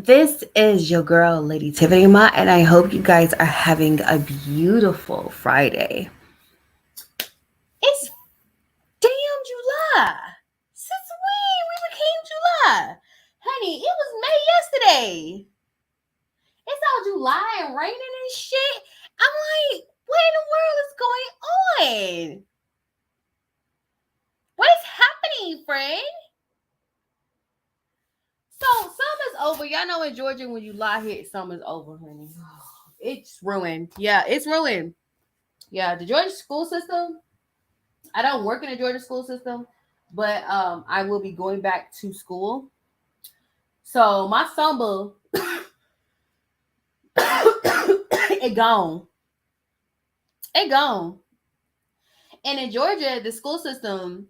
This is your girl, Lady Tiffany Ma, and I hope you guys are having a beautiful Friday. It's damn July. Since when we became July? Honey, it was May yesterday. It's all July and raining and shit. I'm like, what in the world is going on? What is happening, friend? So summer's over. Y'all know in Georgia when July hit, summer's over, honey. It's ruined. Yeah, it's ruined. Yeah, the Georgia school system. I don't work in the Georgia school system, but I will be going back to school. So my summer, it gone, it gone. And in Georgia, the school system,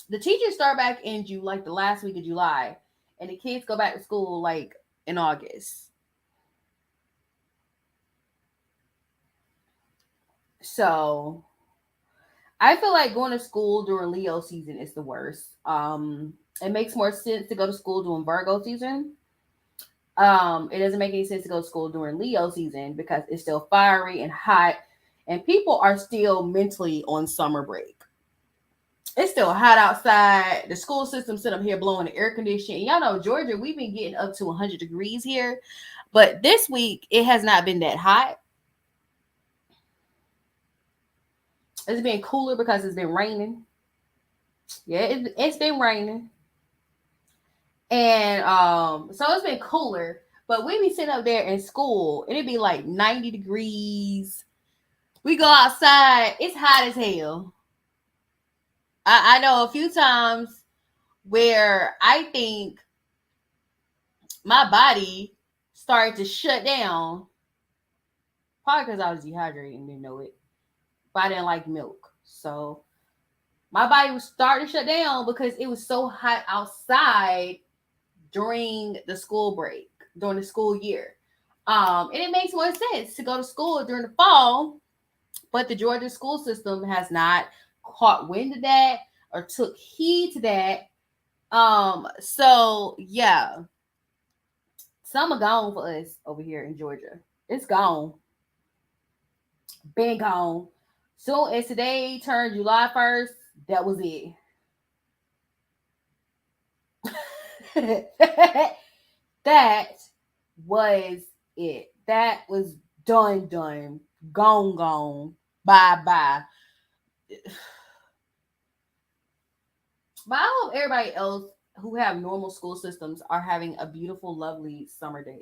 the teachers start back in June, like the last week of July, and the kids go back to school like in August. So I feel like going to school during Leo season is the worst. It makes more sense to go to school during Virgo season. It doesn't make any sense to go to school during Leo season because it's still fiery and hot, and people are still mentally on summer break. It's still hot outside. The school system sit up here blowing the air conditioning. Y'all know Georgia, we've been getting up to 100 degrees here, but this week it has not been that hot. It's been cooler because it's been raining. Yeah, it's been raining. And so it's been cooler, but we be sitting up there in school and it'd be like 90 degrees. We go outside, it's hot as hell. I know a few times where I think my body started to shut down. Probably because I was dehydrated and didn't know it. But I didn't like milk. So my body was starting to shut down because it was so hot outside during the school break, during the school year. And it makes more sense to go to school during the fall, but the Georgia school system has not caught wind of that or took heed to that. So yeah, summer gone for us over here in Georgia. It's gone, been gone. Soon as today turned July 1st, that was it. That was it. That was done, gone, bye. But I hope everybody else who have normal school systems are having a beautiful, lovely summer day.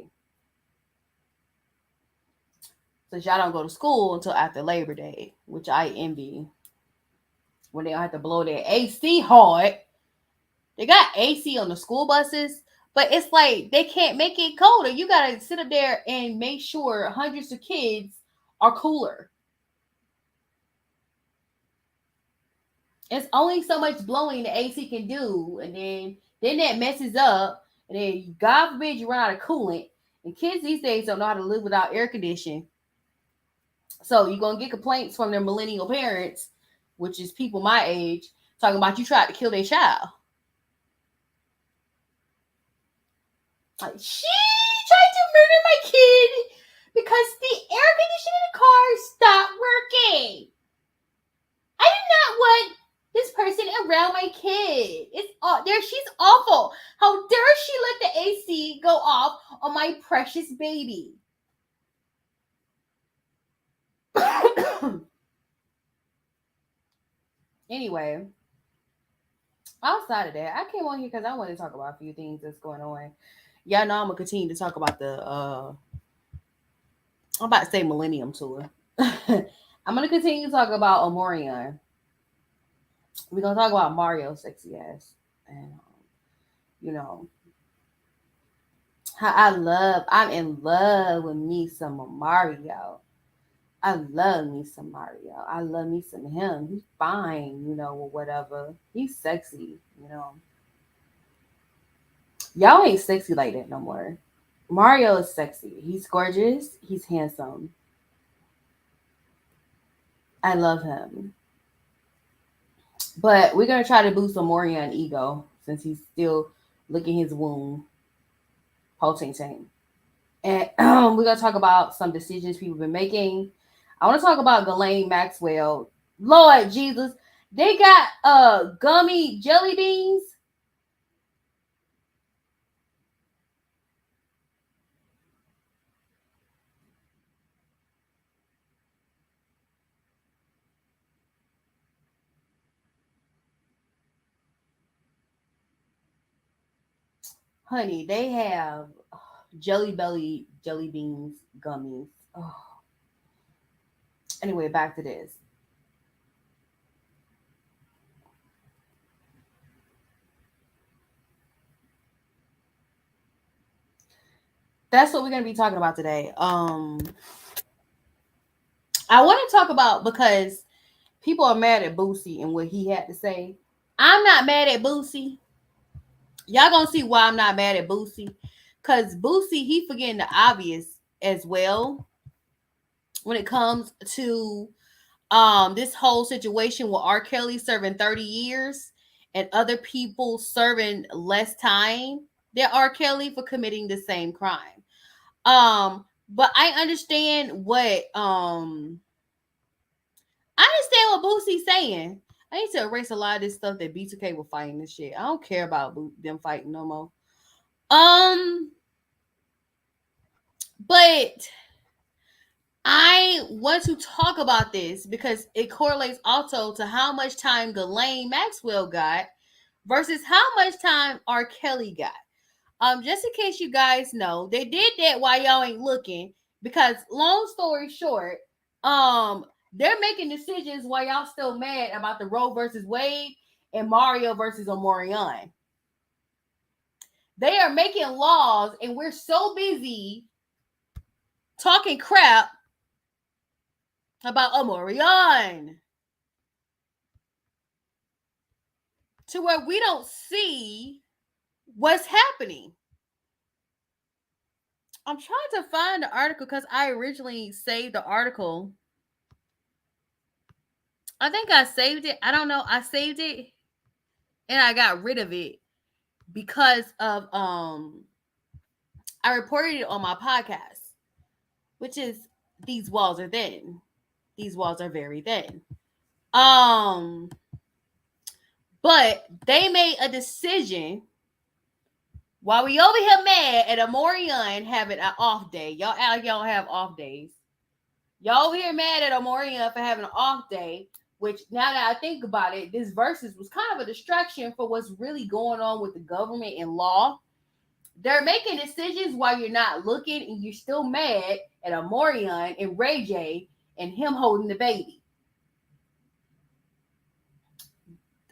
Since y'all don't go to school until after Labor Day, which I envy. When they don't have to blow their AC hard. They got AC on the school buses, but it's like they can't make it colder. You gotta sit up there and make sure hundreds of kids are cooler. It's only so much blowing the AC can do, and then that messes up, and then God forbid you run out of coolant. And kids these days don't know how to live without air conditioning. So you're gonna get complaints from their millennial parents, which is people my age, talking about you tried to kill their child. Like, she tried to murder my kid because the air conditioning in the car stopped working. I did not want this person around my kid. It's there. She's awful. How dare she let the AC go off on my precious baby? Anyway, outside of that, I came on here because I wanted to talk about a few things that's going on. Y'all know I'm gonna continue to talk about the I'm about to say Millennium Tour. I'm gonna continue to talk about Omarion. We're gonna talk about Mario sexy ass. And you know, how I'm in love with me some Mario. I love me some Mario. I love me some him. He's fine, or whatever. He's sexy, Y'all ain't sexy like that no more. Mario is sexy. He's gorgeous. He's handsome. I love him. But we're gonna try to boost some Omarion ego since he's still licking his wound. Potentate. And we're gonna talk about some decisions people have been making. I want to talk about Ghislaine Maxwell. Lord Jesus, they got gummy jelly beans. Honey, they have jelly belly jelly beans gummies. Oh. Anyway, back to this. That's what we're gonna be talking about today. I want to talk about because people are mad at Boosie and what he had to say. I'm not mad at Boosie. Y'all gonna see why I'm not mad at Boosie. Cause Boosie, he forgetting the obvious as well when it comes to this whole situation with R. Kelly serving 30 years and other people serving less time than R. Kelly for committing the same crime. But I understand what Boosie's saying. I need to erase a lot of this stuff that B2K were fighting this shit. I don't care about them fighting no more. But I want to talk about this because it correlates also to how much time Ghislaine Maxwell got versus how much time R. Kelly got. Just in case you guys know, they did that while y'all ain't looking because long story short, they're making decisions while y'all still mad about the Roe versus Wade and Mario versus Omarion. They are making laws and we're so busy talking crap about Omarion to where we don't see what's happening. I'm trying to find the article because I originally saved the article. I think I saved it. I don't know. I saved it and I got rid of it because of I reported it on my podcast, which is These Walls Are Thin. These walls are very thin. But they made a decision while we over here mad at Omarion having an off day. Y'all act like y'all have off days. Y'all over here mad at Omarion for having an off day, which now that I think about it, this versus was kind of a distraction for what's really going on with the government and law. They're making decisions while you're not looking, and you're still mad at Omarion and Ray J and him holding the baby.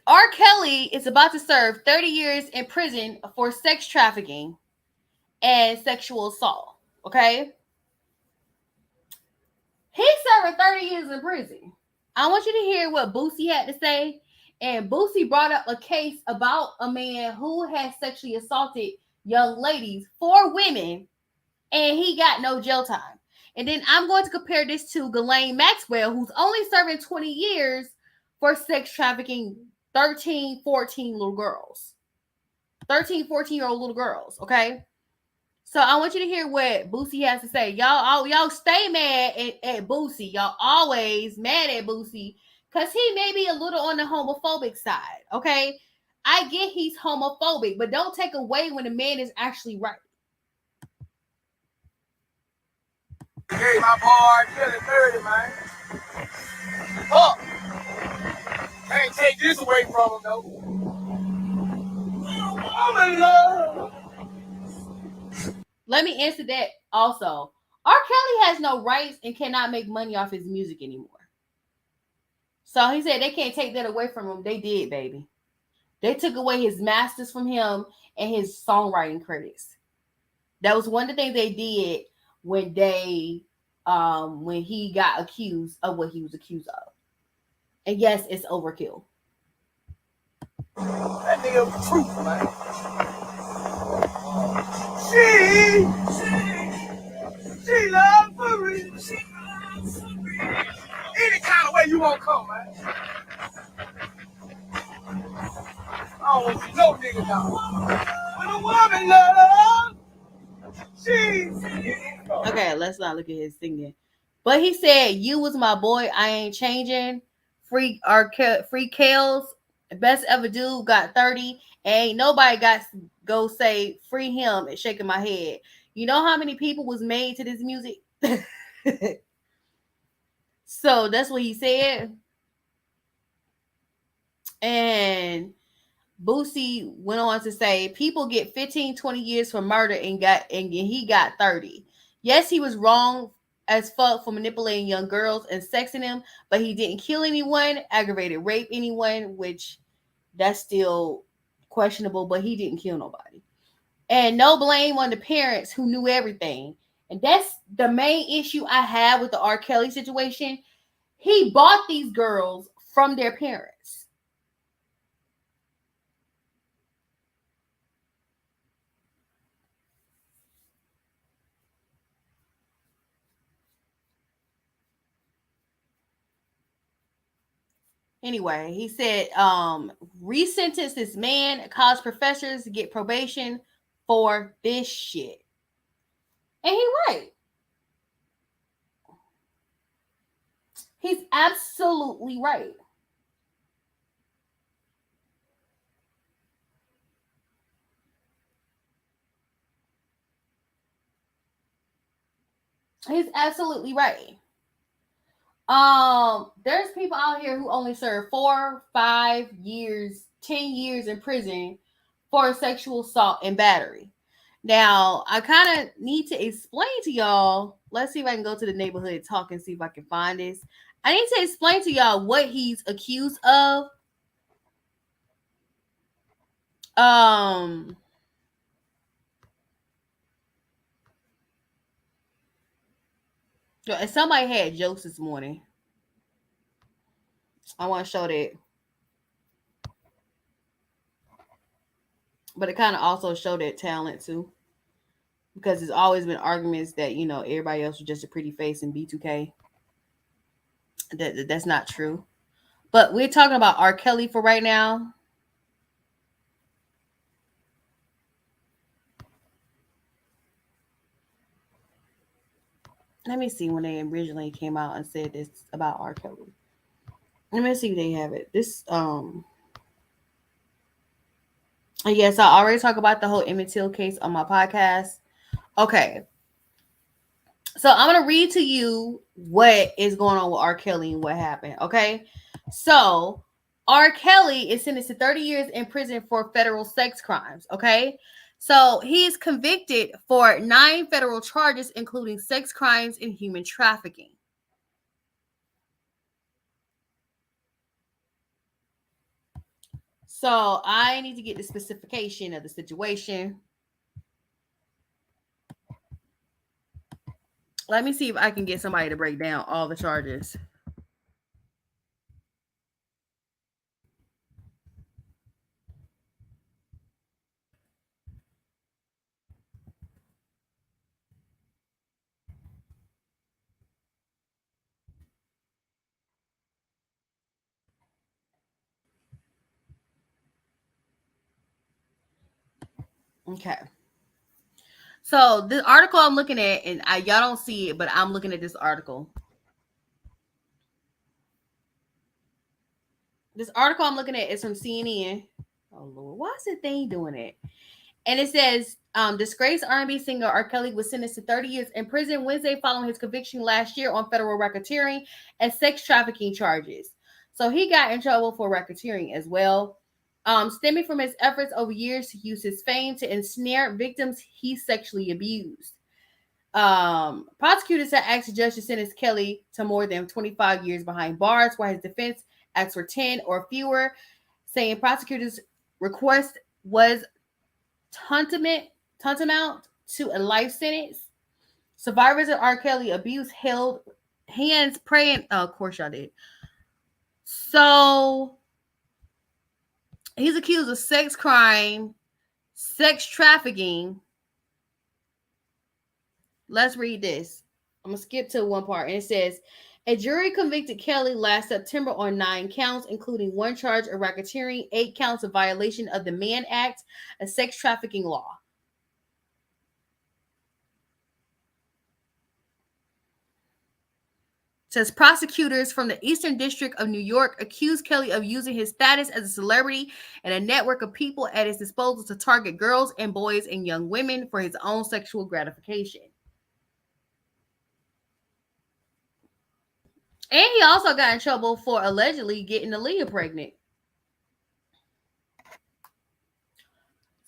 R. Kelly is about to serve 30 years in prison for sex trafficking and sexual assault. Okay? He's serving 30 years in prison. I want you to hear what Boosie had to say. And Boosie brought up a case about a man who had sexually assaulted young ladies, 4 women, and he got no jail time. And then I'm going to compare this to Ghislaine Maxwell, who's only serving 20 years for sex trafficking 13, 14 little girls. 13, 14-year-old little girls, okay? So I want you to hear what Boosie has to say. Y'all stay mad at Boosie. Y'all always mad at Boosie because he may be a little on the homophobic side, okay? I get he's homophobic, but don't take away when the man is actually right. Hey, my boy, feeling 30, man. Fuck. Can't take this away from him, though. I'm in love. Let me answer that also. R. Kelly has no rights and cannot make money off his music anymore. So he said they can't take that away from him. They did, baby. They took away his masters from him and his songwriting credits. That was one of the things they did when when he got accused of what he was accused of. And yes, it's overkill. That nigga was truth, man. She loves for real. Any kind of way you want to come, man. I don't want to see no nigga down. When a woman love, Jeez. Okay, let's not look at his singing. But he said, "You was my boy. I ain't changing. Free free Kales. Best ever dude got 30. Ain't nobody got to go say free him and shaking my head. You know how many people was made to this music?" So that's what he said. And Boosie went on to say, people get 15, 20 years for murder and he got 30. Yes, he was wrong as fuck for manipulating young girls and sexing them, but he didn't kill anyone, aggravated rape anyone, which that's still questionable, but he didn't kill nobody. And no blame on the parents who knew everything. And that's the main issue I have with the R. Kelly situation. He bought these girls from their parents. Anyway, he said, resentence this man, college professors to get probation for this shit. And he right. He's absolutely right. He's absolutely right. There's people out here who only serve 4, 5 years, 10 years in prison for sexual assault and battery. Now, I kind of need to explain to y'all. Let's see if I can go to the neighborhood talk and see if I can find this. I need to explain to y'all what he's accused of. Um, somebody had jokes this morning. I want to show that, but it kind of also showed that talent too, because there's always been arguments that everybody else was just a pretty face in B2K. That's not true. But we're talking about R. Kelly for right now. Let me see when they originally came out and said this about R. Kelly. Let me see if they have it. Yes, I already talked about the whole Emmett Till case on my podcast. Okay. So I'm going to read to you what is going on with R. Kelly and what happened. Okay. So R. Kelly is sentenced to 30 years in prison for federal sex crimes. Okay. So he is convicted for 9 federal charges, including sex crimes and human trafficking. So I need to get the specification of the situation. Let me see if I can get somebody to break down all the charges. Okay. So the article I'm looking at, and y'all don't see it, but I'm looking at this article. This article I'm looking at is from CNN. Oh Lord, why is the thing doing it? And it says, disgraced R&B singer R. Kelly was sentenced to 30 years in prison Wednesday following his conviction last year on federal racketeering and sex trafficking charges. So he got in trouble for racketeering as well, stemming from his efforts over years to use his fame to ensnare victims he sexually abused. Prosecutors had asked the judge to sentence Kelly to more than 25 years behind bars, while his defense asked for 10 or fewer, saying prosecutors' request was tantamount to a life sentence. Survivors of R. Kelly abuse held hands praying. Oh, of course, y'all did. So he's accused of sex crime, sex trafficking. Let's read this. I'm going to skip to one part. And it says, a jury convicted Kelly last September on 9 counts, including 1 charge of racketeering, 8 counts of violation of the Mann Act, a sex trafficking law. says prosecutors from the Eastern District of New York accused Kelly of using his status as a celebrity and a network of people at his disposal to target girls and boys and young women for his own sexual gratification. And he also got in trouble for allegedly getting Aaliyah pregnant.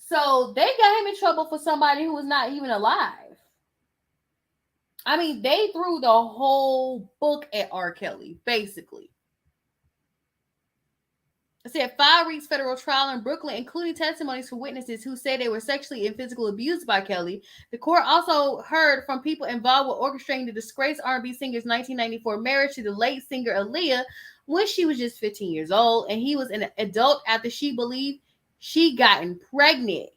So they got him in trouble for somebody who was not even alive. I mean, they threw the whole book at R. Kelly, basically. It said 5 weeks federal trial in Brooklyn, including testimonies from witnesses who say they were sexually and physically abused by Kelly. The court also heard from people involved with orchestrating the disgraced R&B singer's 1994 marriage to the late singer Aaliyah when she was just 15 years old, and he was an adult after she believed she gotten pregnant.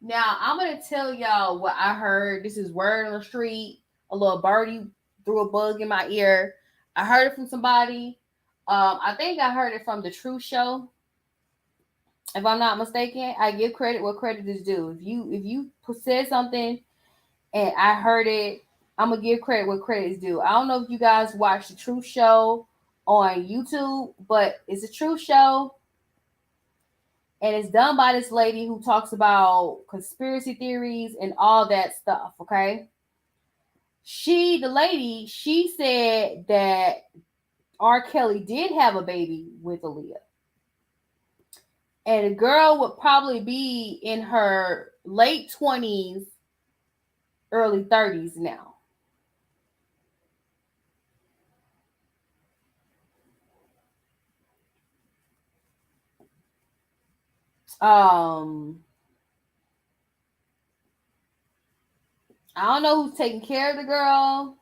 Now, I'm going to tell y'all what I heard. This is word on the street. A little birdie threw a bug in my ear. I heard it from somebody. I think I heard it from the True Show. If I'm not mistaken, I give credit where credit is due. If you said something and I heard it, I'm going to give credit where credit is due. I don't know if you guys watch the True Show on YouTube, but it's a True Show. And it's done by this lady who talks about conspiracy theories and all that stuff, okay? The lady said that R. Kelly did have a baby with Aaliyah. And the girl would probably be in her late 20s, early 30s now. I don't know who's taking care of the girl,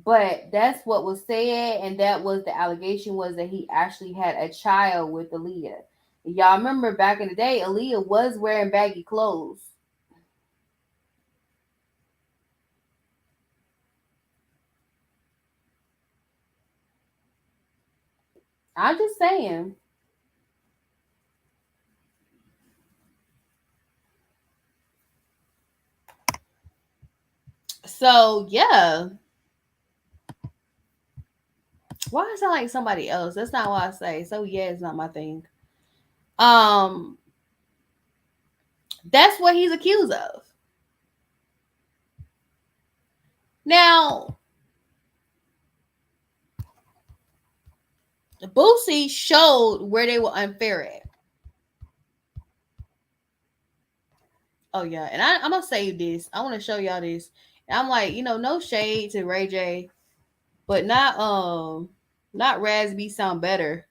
but that's what was said, and that was the allegation, was that he actually had a child with Aaliyah. Y'all remember back in the day, Aaliyah was wearing baggy clothes. I'm just saying. So, yeah. Why does it sound like somebody else? That's not what I say. So, yeah, it's not my thing. That's what he's accused of. Now, Boosie showed where they were unfair at. Oh, yeah. And I'm going to save this. I want to show y'all this. And I'm like, no shade to Ray J, but not Raz B sound better.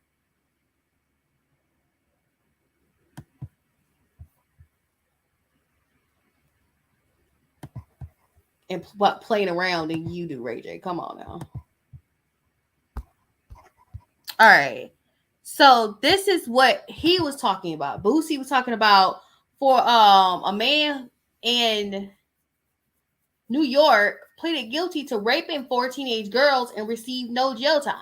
And playing around than you do, Ray J. Come on now. All right. So this is what he was talking about. Boosie was talking about for a man in New York pleaded guilty to raping 4 teenage girls and received no jail time.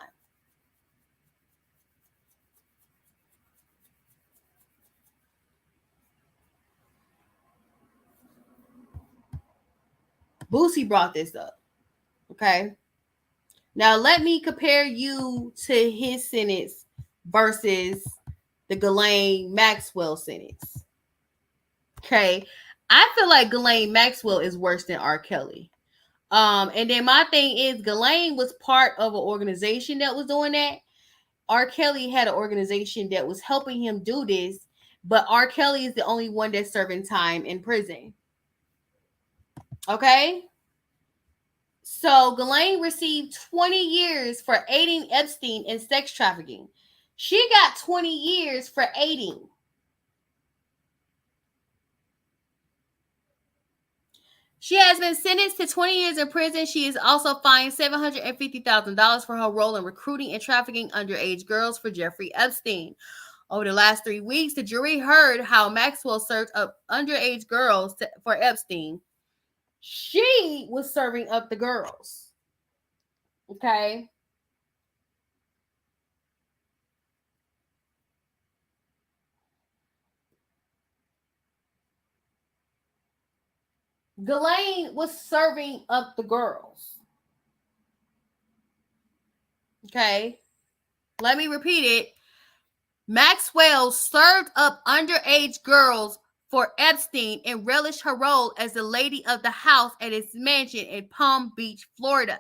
Boosie brought this up. Okay. Now let me compare you to his sentence versus the Ghislaine Maxwell sentence. Okay. I feel like Ghislaine Maxwell is worse than R. Kelly. And then my thing is, Ghislaine was part of an organization that was doing that. R. Kelly had an organization that was helping him do this, but R. Kelly is the only one that's serving time in prison. Okay? So Ghislaine received 20 years for aiding Epstein in sex trafficking. She got 20 years for aiding. She has been sentenced to 20 years in prison. She is also fined $750,000 for her role in recruiting and trafficking underage girls for Jeffrey Epstein. Over the last 3 weeks, the jury heard how Maxwell served up underage girls for Epstein. She was serving up the girls. Okay. Ghislaine was serving up the girls. Okay. Let me repeat it. Maxwell served up underage girls for Epstein and relished her role as the lady of the house at his mansion in Palm Beach, Florida.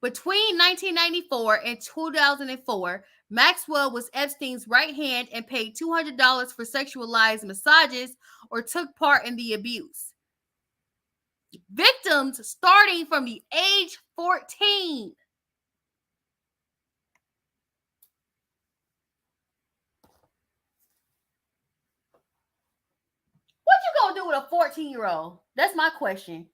Between 1994 and 2004, Maxwell was Epstein's right hand and paid $200 for sexualized massages or took part in the abuse. Victims starting from the age 14. What you gonna do with a 14-year-old? That's my question.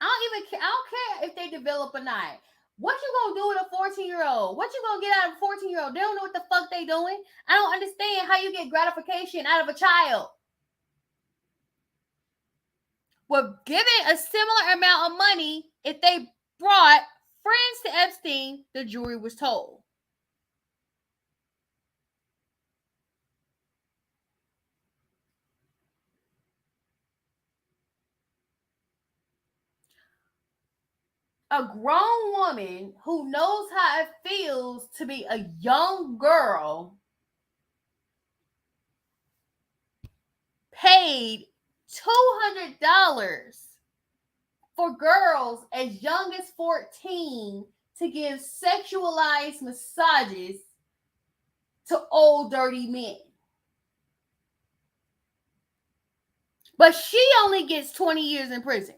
I don't care if they develop or not. What you gonna do with a 14-year-old? What you gonna get out of a 14-year-old? They don't know what the fuck they doing. I don't understand how you get gratification out of a child. Were given a similar amount of money if they brought friends to Epstein, the jury was told. A grown woman who knows how it feels to be a young girl paid $200 for girls as young as 14 to give sexualized massages to old dirty men. But she only gets 20 years in prison.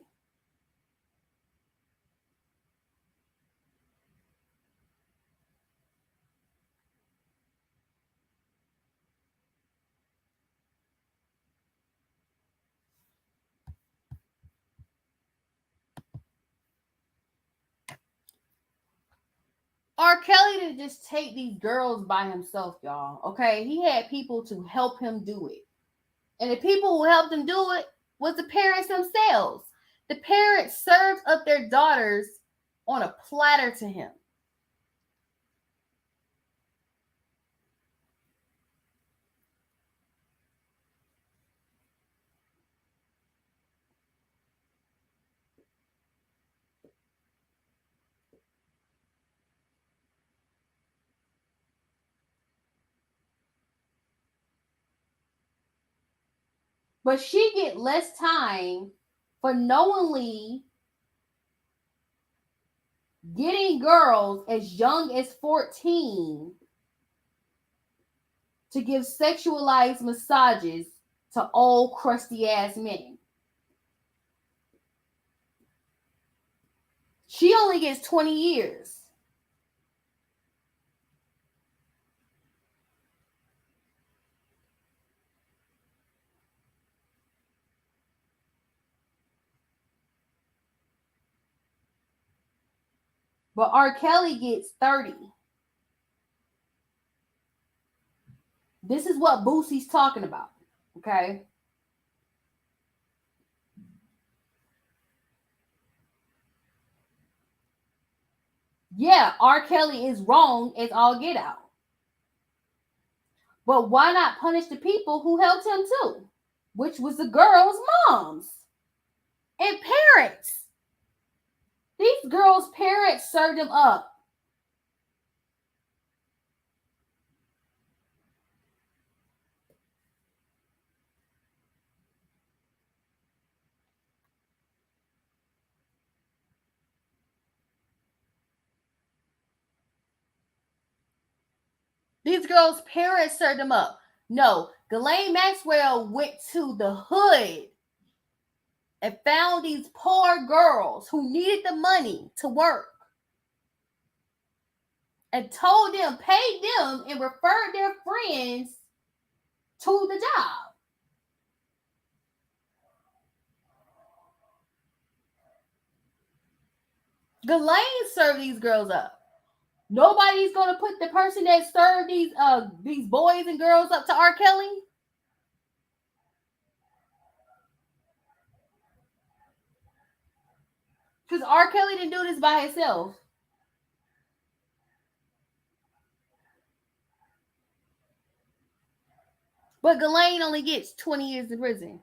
R. Kelly didn't just take these girls by himself, y'all. Okay, he had people to help him do it. And the people who helped him do it was the parents themselves. The parents served up their daughters on a platter to him. But she get less time for knowingly getting girls as young as 14 to give sexualized massages to old crusty ass men. She only gets 20 years. But R. Kelly gets 30. This is what Boosie's talking about. Okay. Yeah, R. Kelly is wrong as all get out. But why not punish the people who helped him too? Which was the girls' moms and parents. These girls' parents served him up. These girls' parents served him up. No, Ghislaine Maxwell went to the hood and found these poor girls who needed the money to work and told them, paid them, and referred their friends to the job. Ghislaine served these girls up. Nobody's gonna put the person that served these boys and girls up to R. Kelly. Because R. Kelly didn't do this by himself. But Ghislaine only gets 20 years in prison.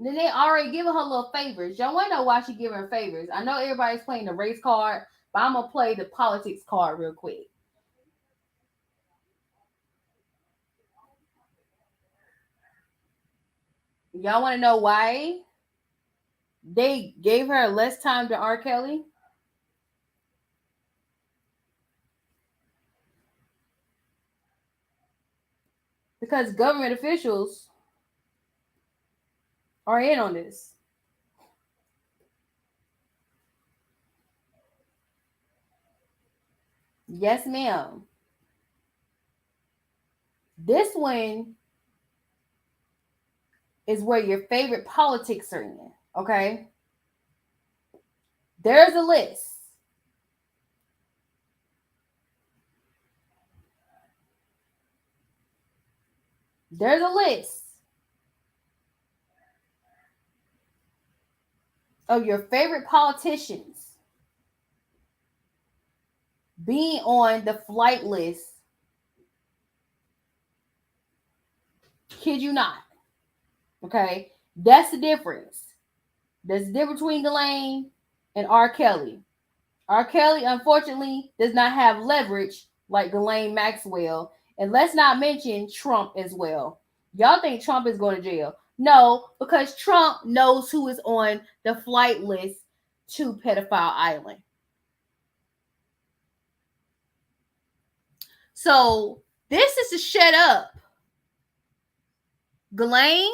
Then they already giving her little favors. Y'all want to know why she giving her favors? I know everybody's playing the race card, but I'm gonna play the politics card real quick. Y'all want to know why they gave her less time than R. Kelly? Because government officials are in on this. Yes, ma'am. This one is where your favorite politics are in. Okay. There's a list. There's a list of your favorite politicians being on the flight list. Kid you not. Okay. That's the difference. There's a difference between Ghislaine and R. Kelly. R. Kelly, unfortunately, does not have leverage like Ghislaine Maxwell. And let's not mention Trump as well. Y'all think Trump is going to jail? No, because Trump knows who is on the flight list to Pedophile Island. So this is to shut up Ghislaine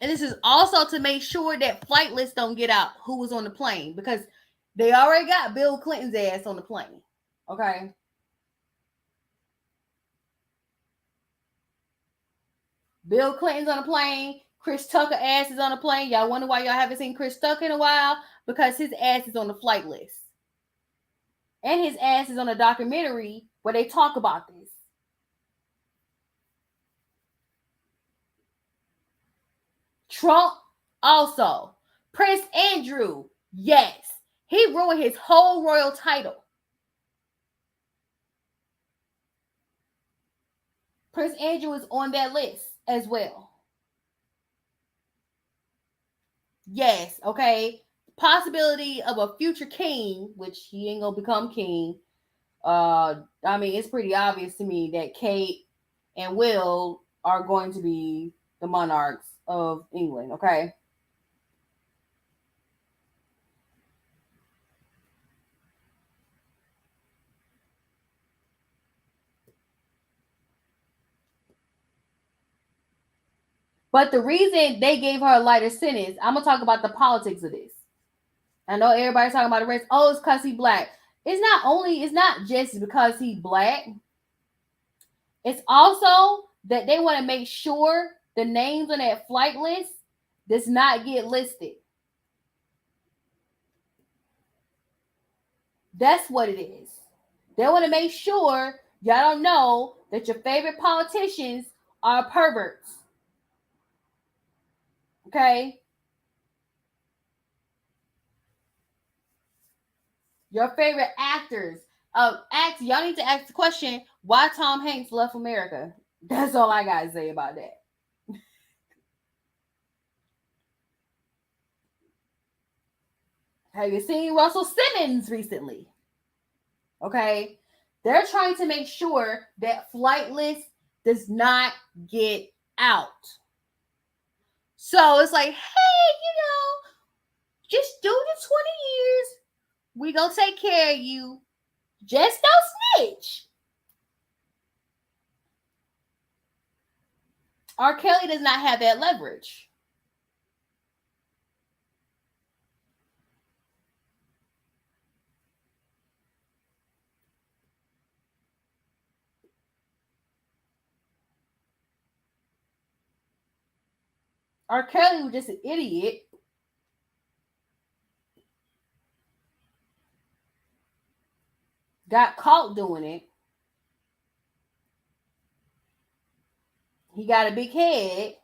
and this is also to make sure that flight lists don't get out who was on the plane because they already got Bill Clinton's ass on the plane. Okay. Bill Clinton's on the plane. Chris Tucker ass is on the plane. Y'all wonder why y'all haven't seen Chris Tucker in a while? Because his ass is on the flight list. And his ass is on a documentary where they talk about this. Trump also. Prince Andrew, yes. He ruined his whole royal title. Prince Andrew is on that list as well. Yes, okay. Possibility of a future king, which he ain't gonna become king. I mean, it's pretty obvious to me that Kate and Will are going to be the monarchs of England, okay? But the reason they gave her a lighter sentence, I'm gonna talk about the politics of this. I know everybody's talking about the race. Oh, it's because he black. It's not just because he black. It's also that they want to make sure the names on that flight list does not get listed. That's what it is. They want to make sure y'all don't know that your favorite politicians are perverts. Okay? Your favorite actors. Y'all need to ask the question, why Tom Hanks left America? That's all I gotta say about that. Have you seen Russell Simmons recently? Okay. They're trying to make sure that flight list does not get out. So it's like, hey, just do the 20 years. We gonna take care of you. Just don't snitch. R. Kelly does not have that leverage. R. Kelly was just an idiot. Got caught doing it. He got a big head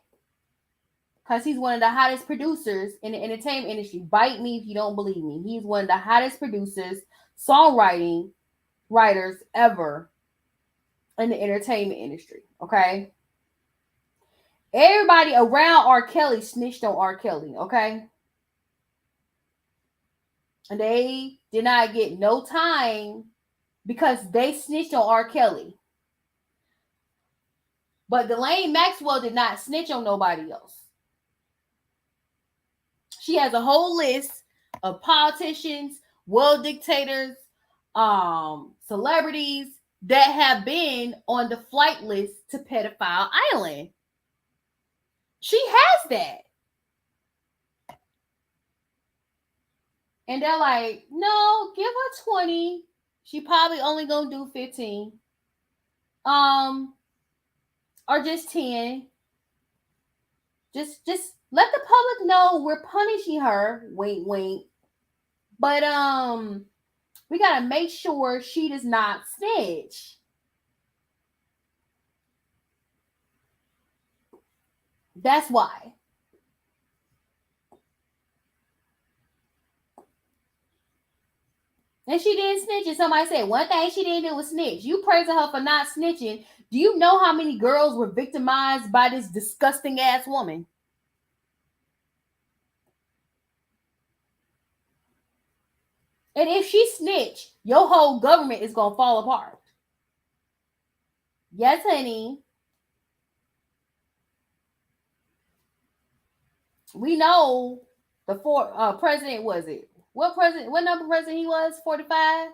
because he's one of the hottest producers in the entertainment industry. Bite me if you don't believe me. He's one of the hottest producers, songwriting writers ever in the entertainment industry. Okay. Everybody around R. Kelly snitched on R. Kelly. Okay. And they did not get no time because they snitched on R. Kelly. But Ghislaine Maxwell did not snitch on nobody else. She has a whole list of politicians, world dictators, celebrities that have been on the flight list to Pedophile Island. She has that. And they're like, no, give her 20. She probably only gonna do 15. Or just 10. Just let the public know we're punishing her. Wink, wink. But we gotta make sure she does not snitch. That's why. And she didn't snitch. And somebody said one thing she didn't do was snitch. You praising her for not snitching. Do you know how many girls were victimized by this disgusting ass woman? And if she snitch, your whole government is gonna fall apart. Yes, honey. We know the president was it? What president? What number president he was? 45.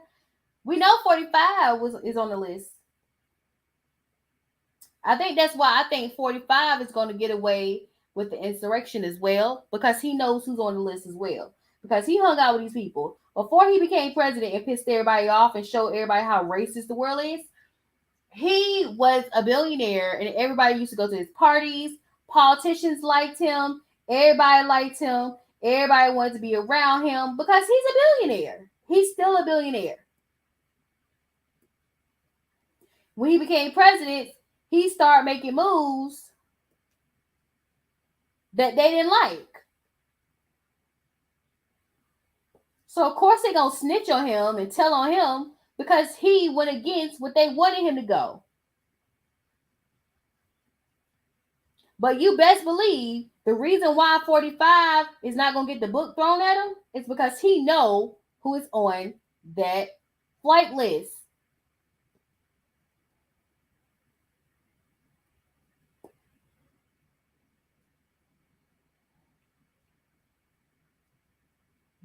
We know 45 is on the list. I think that's why I think 45 is going to get away with the insurrection as well, because he knows who's on the list as well. Because he hung out with these people before he became president and pissed everybody off and showed everybody how racist the world is. He was a billionaire and everybody used to go to his parties. Politicians liked him. Everybody liked him. Everybody wanted to be around him because he's a billionaire. He's still a billionaire. When he became president, he started making moves that they didn't like. So, of course, they're going to snitch on him and tell on him because he went against what they wanted him to go. But you best believe the reason why 45 is not going to get the book thrown at him is because he know who is on that flight list.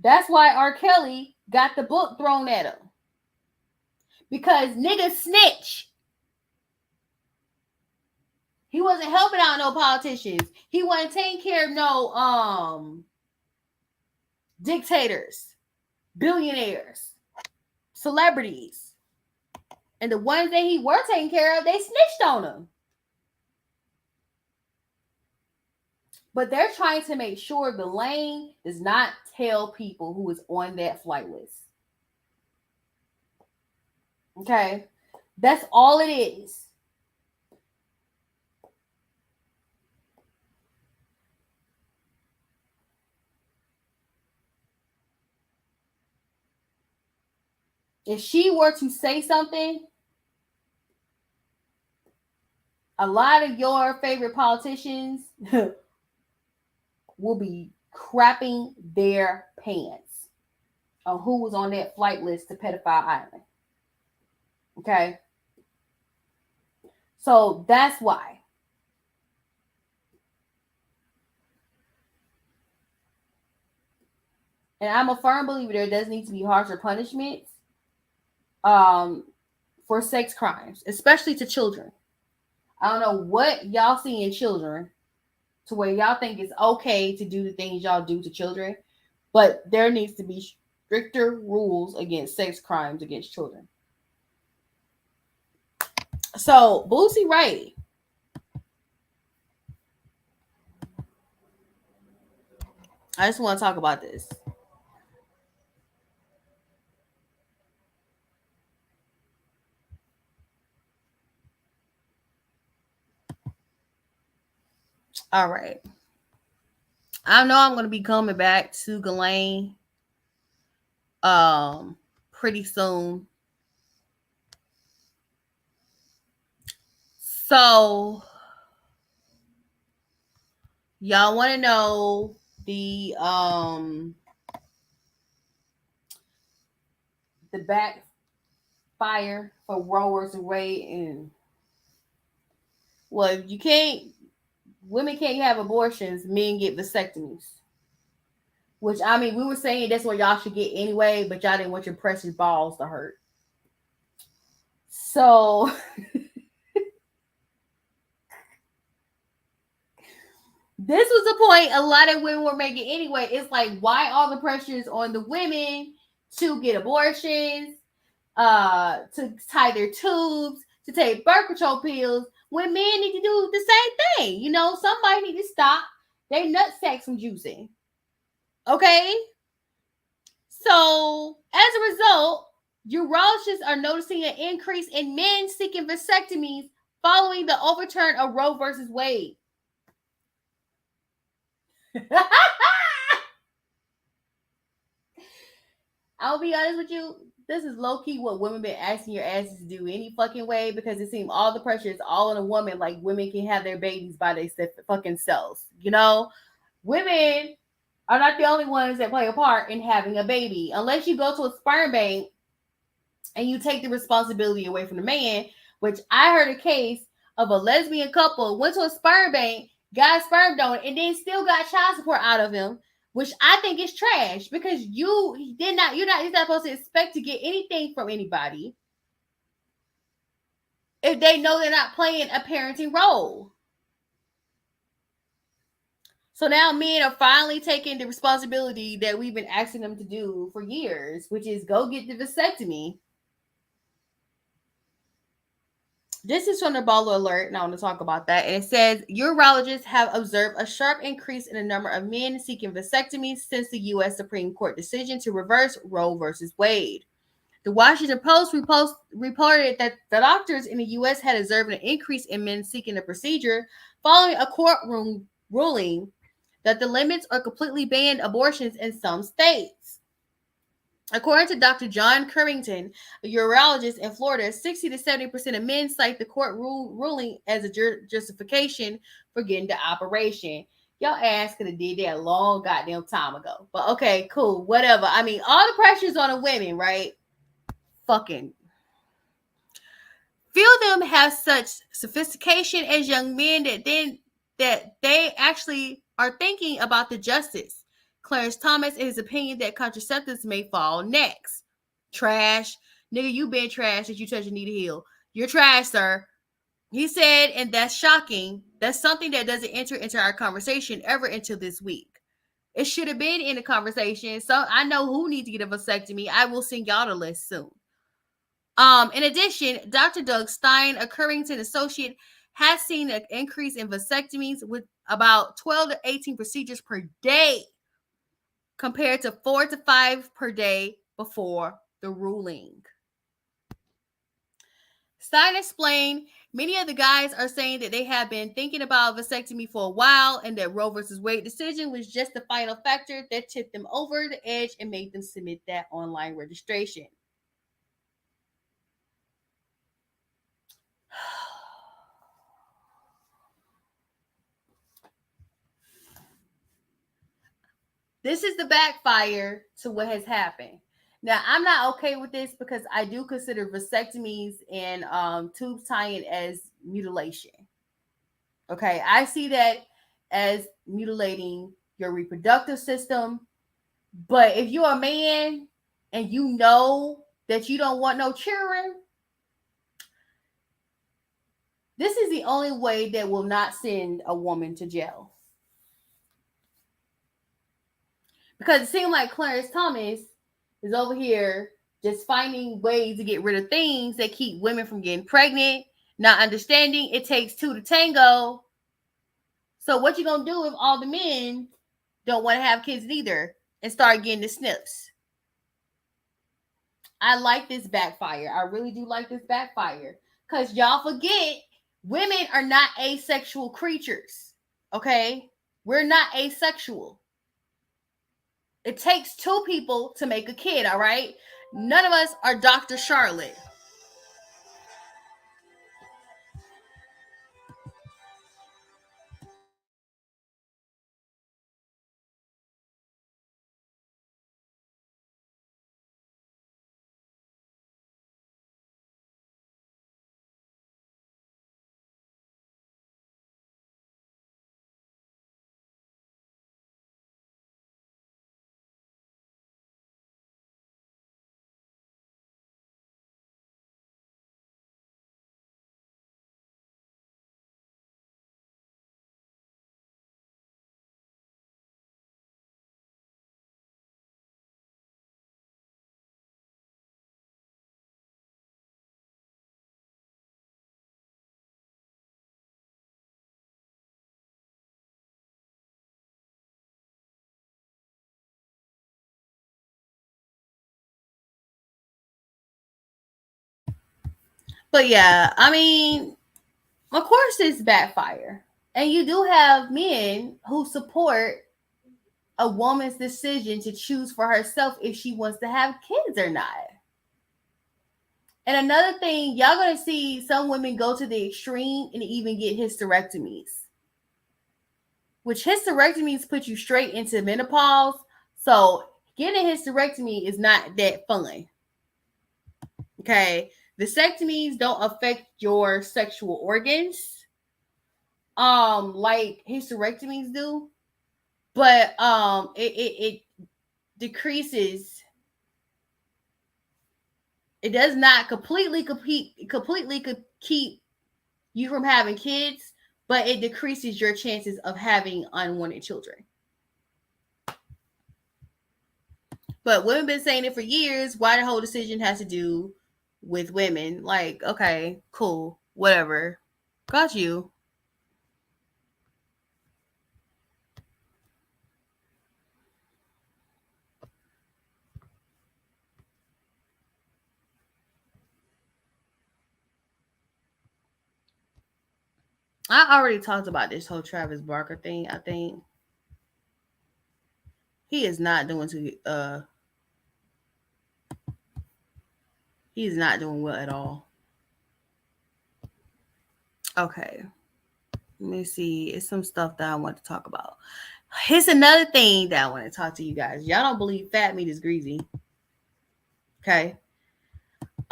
That's why R. Kelly got the book thrown at him. Because niggas snitch. He wasn't helping out no politicians. He wasn't taking care of no dictators, billionaires, celebrities. And the ones that he were taking care of, they snitched on him. But they're trying to make sure Ghislaine does not tell people who is on that flight list. Okay? That's all it is. If she were to say something, a lot of your favorite politicians will be crapping their pants on who was on that flight list to Pedophile Island. Okay? So that's why. And I'm a firm believer there does need to be harsher punishments for sex crimes, especially to children. I don't know what y'all see in children to where y'all think it's okay to do the things y'all do to children, but there needs to be stricter rules against sex crimes against children. So, Boosie Ray. I just want to talk about this. All right. I know I'm going to be coming back to Ghislaine pretty soon. So y'all want to know the backfire for Roe versus Wade, and well, you can't. Women can't have abortions. Men get vasectomies. Which, I mean, we were saying that's what y'all should get anyway, but y'all didn't want your precious balls to hurt. So this was the point a lot of women were making anyway. It's like, why all the pressures on the women to get abortions, to tie their tubes, to take birth control pills, when men need to do the same thing? You know, somebody need to stop their nut sacks from juicing. Okay? So, as a result, urologists are noticing an increase in men seeking vasectomies following the overturn of Roe versus Wade. I'll be honest with you, this is low-key what women been asking your asses to do any fucking way, because it seems all the pressure is all on a woman. Like, women can have their babies by their fucking selves. You know? Women are not the only ones that play a part in having a baby. Unless you go to a sperm bank and you take the responsibility away from the man, which I heard a case of a lesbian couple went to a sperm bank, got a sperm donor, and then still got child support out of him, which I think is trash, because you're not supposed to expect to get anything from anybody if they know they're not playing a parenting role. So now men are finally taking the responsibility that we've been asking them to do for years, which is go get the vasectomy. This is from the Baller Alert, and I want to talk about that. And it says, urologists have observed a sharp increase in the number of men seeking vasectomies since the U.S. Supreme Court decision to reverse Roe versus Wade. The Washington Post reported that the doctors in the U.S. had observed an increase in men seeking the procedure following a courtroom ruling that the limits or completely banned abortions in some states. According to Dr. John Currington, a urologist in Florida, 60 to 70% of men cite the court ruling as a justification for getting the operation. Y'all ass could have did that a long goddamn time ago. But okay, cool, whatever. I mean, all the pressure's on the women, right? Fucking. Few of them have such sophistication as young men that they actually are thinking about the justice. Clarence Thomas, in his opinion that contraceptives may fall next. Trash. Nigga, you been trash that you touch Anita Hill. You're trash, sir. He said, and that's shocking. That's something that doesn't enter into our conversation ever until this week. It should have been in the conversation. So I know who needs to get a vasectomy. I will send y'all the list soon. In addition, Dr. Doug Stein, a Currington associate, has seen an increase in vasectomies with about 12 to 18 procedures per day, compared to 4 to 5 per day before the ruling. Stein explained, many of the guys are saying that they have been thinking about vasectomy for a while, and that Roe versus Wade decision was just the final factor that tipped them over the edge and made them submit that online registration. This is the backfire to what has happened. Now, I'm not okay with this because I do consider vasectomies and tube tying as mutilation. Okay, I see that as mutilating your reproductive system. But if you're a man and you know that you don't want no children, this is the only way that will not send a woman to jail. Because it seems like Clarence Thomas is over here just finding ways to get rid of things that keep women from getting pregnant, not understanding it takes two to tango. So what you gonna do if all the men don't want to have kids either and start getting the snips? I like this backfire. I really do like this backfire. Because y'all forget, women are not asexual creatures. Okay? We're not asexual. It takes two people to make a kid, all right? None of us are Dr. Charlotte. But yeah, I mean, of course it's backfire. And you do have men who support a woman's decision to choose for herself if she wants to have kids or not. And another thing, y'all gonna see some women go to the extreme and even get hysterectomies. Which hysterectomies put you straight into menopause. So getting a hysterectomy is not that fun. Okay. Vasectomies don't affect your sexual organs. Like hysterectomies do. But it decreases. It does not completely keep you from having kids, but it decreases your chances of having unwanted children. But women been saying it for years. Why the whole decision has to do with women? Like, okay, cool, whatever. Got you. I already talked about this whole Travis Barker thing. I think he is not doing too. He is not doing well at all. Okay, let me see. It's some stuff that I want to talk about. Here's another thing that I want to talk to you guys. Y'all don't believe fat meat is greasy. Okay.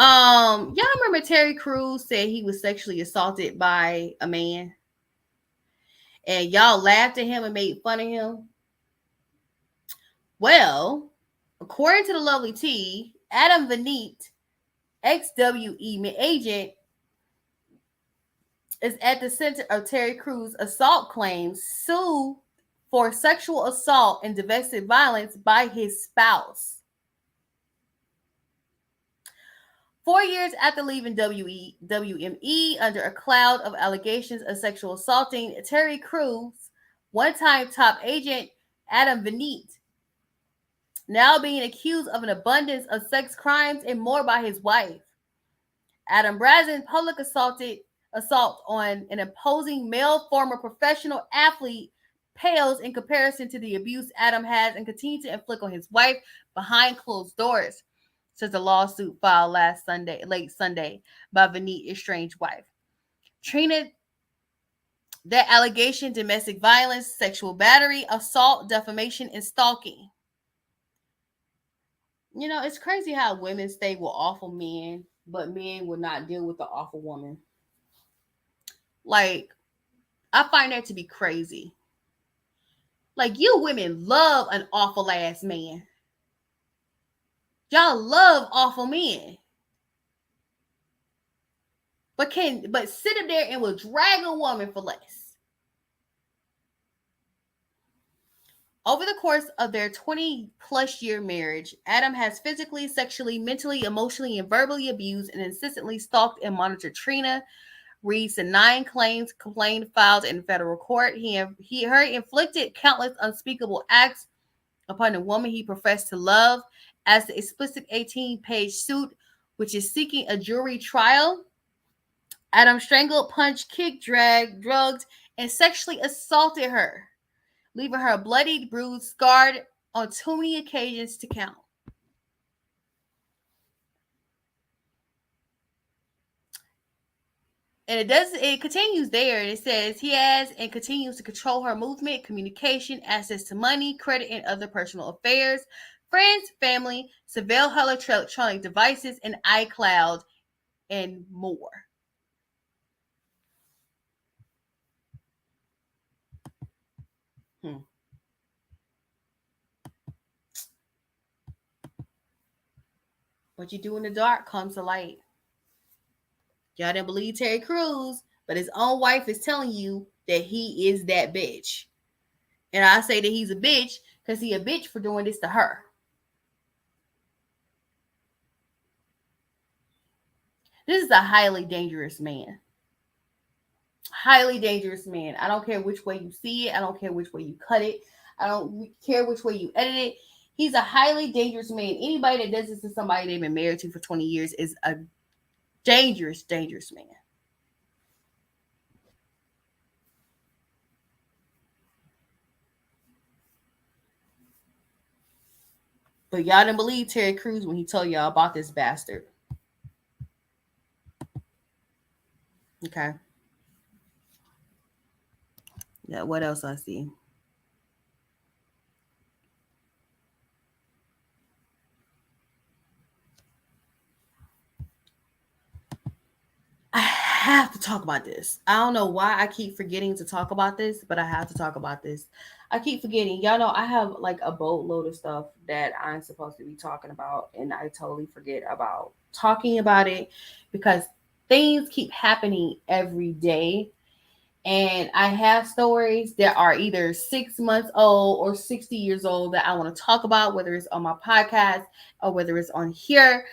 Y'all remember Terry Crews said he was sexually assaulted by a man? And y'all laughed at him and made fun of him? Well, according to the Lovely Tea, Adam Vanit, XWE agent, is at the center of Terry Crews' assault claims, sued for sexual assault and domestic violence by his spouse. 4 years after leaving WME under a cloud of allegations of sexual assaulting Terry Crews, one-time top agent Adam Vanit, now being accused of an abundance of sex crimes and more by his wife. Adam Brazen's public assault on an imposing male former professional athlete pales in comparison to the abuse Adam has and continues to inflict on his wife behind closed doors, says the lawsuit filed late Sunday by Vanit's estranged wife. Trina, that allegation: domestic violence, sexual battery, assault, defamation, and stalking. You know, it's crazy how women stay with awful men, but men will not deal with the awful woman. Like, I find that to be crazy. Like, you women love an awful ass man. Y'all love awful men. But sit up there and will drag a woman for less. Over the course of their 20-plus year marriage, Adam has physically, sexually, mentally, emotionally, and verbally abused and insistently stalked and monitored Trina. Reads the 9 complaint filed in federal court. Her inflicted countless unspeakable acts upon the woman he professed to love, as the explicit 18-page suit, which is seeking a jury trial. Adam strangled, punched, kicked, dragged, drugged, and sexually assaulted her, leaving her bloodied, bruised, scarred on too many occasions to count. And it continues there, and it says he has and continues to control her movement, communication, access to money, credit, and other personal affairs, friends, family, surveil her electronic devices, and iCloud, and more. What you do in the dark comes to light. Y'all didn't believe Terry Crews, but his own wife is telling you that he is that bitch. And I say that he's a bitch because he's a bitch for doing this to her. This is a highly dangerous man. Highly dangerous man. I don't care which way you see it. I don't care which way you cut it. I don't care which way you edit it. He's a highly dangerous man. Anybody that does this to somebody they've been married to for 20 years is a Dangerous, dangerous man. But y'all didn't believe Terry Crews when he told y'all about this bastard. Okay. Yeah, what else I see? I have to talk about this. I don't know why I keep forgetting to talk about this, but I have to talk about this. I keep forgetting. Y'all know I have like a boatload of stuff that I'm supposed to be talking about, and I totally forget about talking about it because things keep happening every day. And I have stories that are either 6 months old or 60 years old that I want to talk about, whether it's on my podcast or whether it's on here.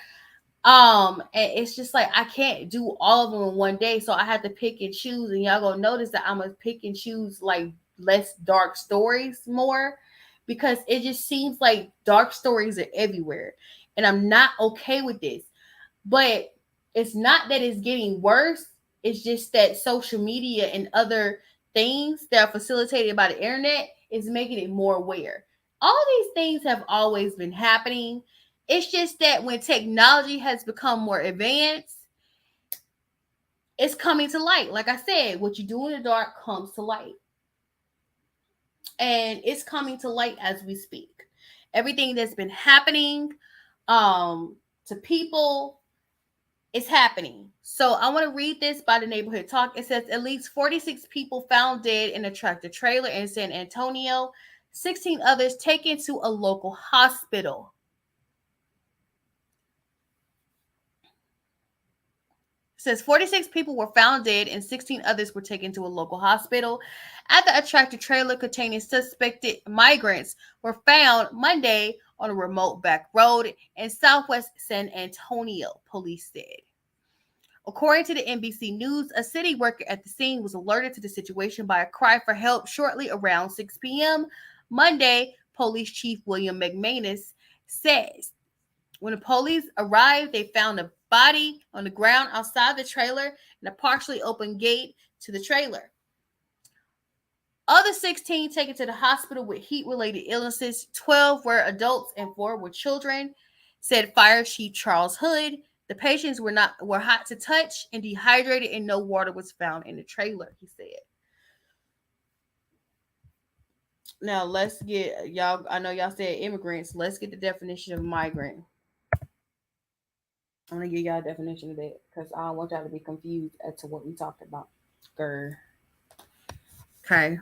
And it's just like I can't do all of them in one day, so I have to pick and choose. And y'all gonna notice that I'm gonna pick and choose like less dark stories more because it just seems like dark stories are everywhere, and I'm not okay with this. But it's not that it's getting worse. It's just that social media and other things that are facilitated by the internet is making it more aware. All these things have always been happening. It's just that when technology has become more advanced, it's coming to light. Like I said, what you do in the dark comes to light. And it's coming to light as we speak. Everything that's been happening to people, it's happening. So I want to read this by the Neighborhood Talk. It says at least 46 people found dead in a tractor trailer in San Antonio, 16 others taken to a local hospital. It says 46 people were found dead and 16 others were taken to a local hospital after a tractor trailer containing suspected migrants were found Monday on a remote back road in southwest San Antonio, police said. According to the NBC News, a city worker at the scene was alerted to the situation by a cry for help shortly around 6 p.m. Monday, Police Chief William McManus says. When the police arrived, they found a body on the ground outside the trailer and a partially open gate to the trailer. Other 16 taken to the hospital with heat-related illnesses. 12 were adults and 4 were children, said Fire Chief Charles Hood. The patients were hot to touch and dehydrated, and no water was found in the trailer, he said. Now let's get y'all. I know y'all said immigrants. Let's get the definition of migrant. I'm gonna give y'all a definition of that because I don't want y'all to be confused as to what we talked about. Grr. Okay.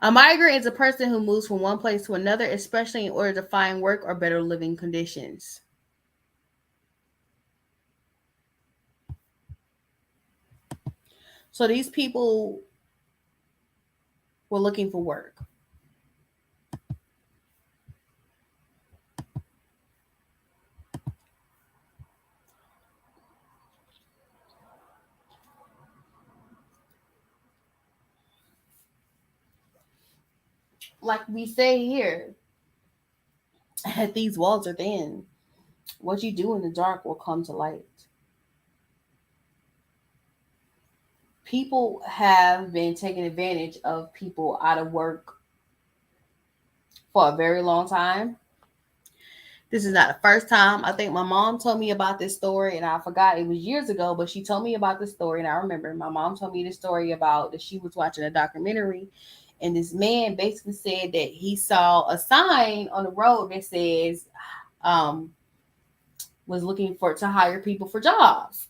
A migrant is a person who moves from one place to another, especially in order to find work or better living conditions. So these people were looking for work. Like we say here, these walls are thin. What you do in the dark will come to light. People have been taking advantage of people out of work for a very long time. This is not the first time. I think my mom told me about this story, and I forgot it was years ago, but she told me about this story, and I remember my mom told me this story about that she was watching a documentary, and this man basically said that he saw a sign on the road that says, um, was looking for to hire people for jobs.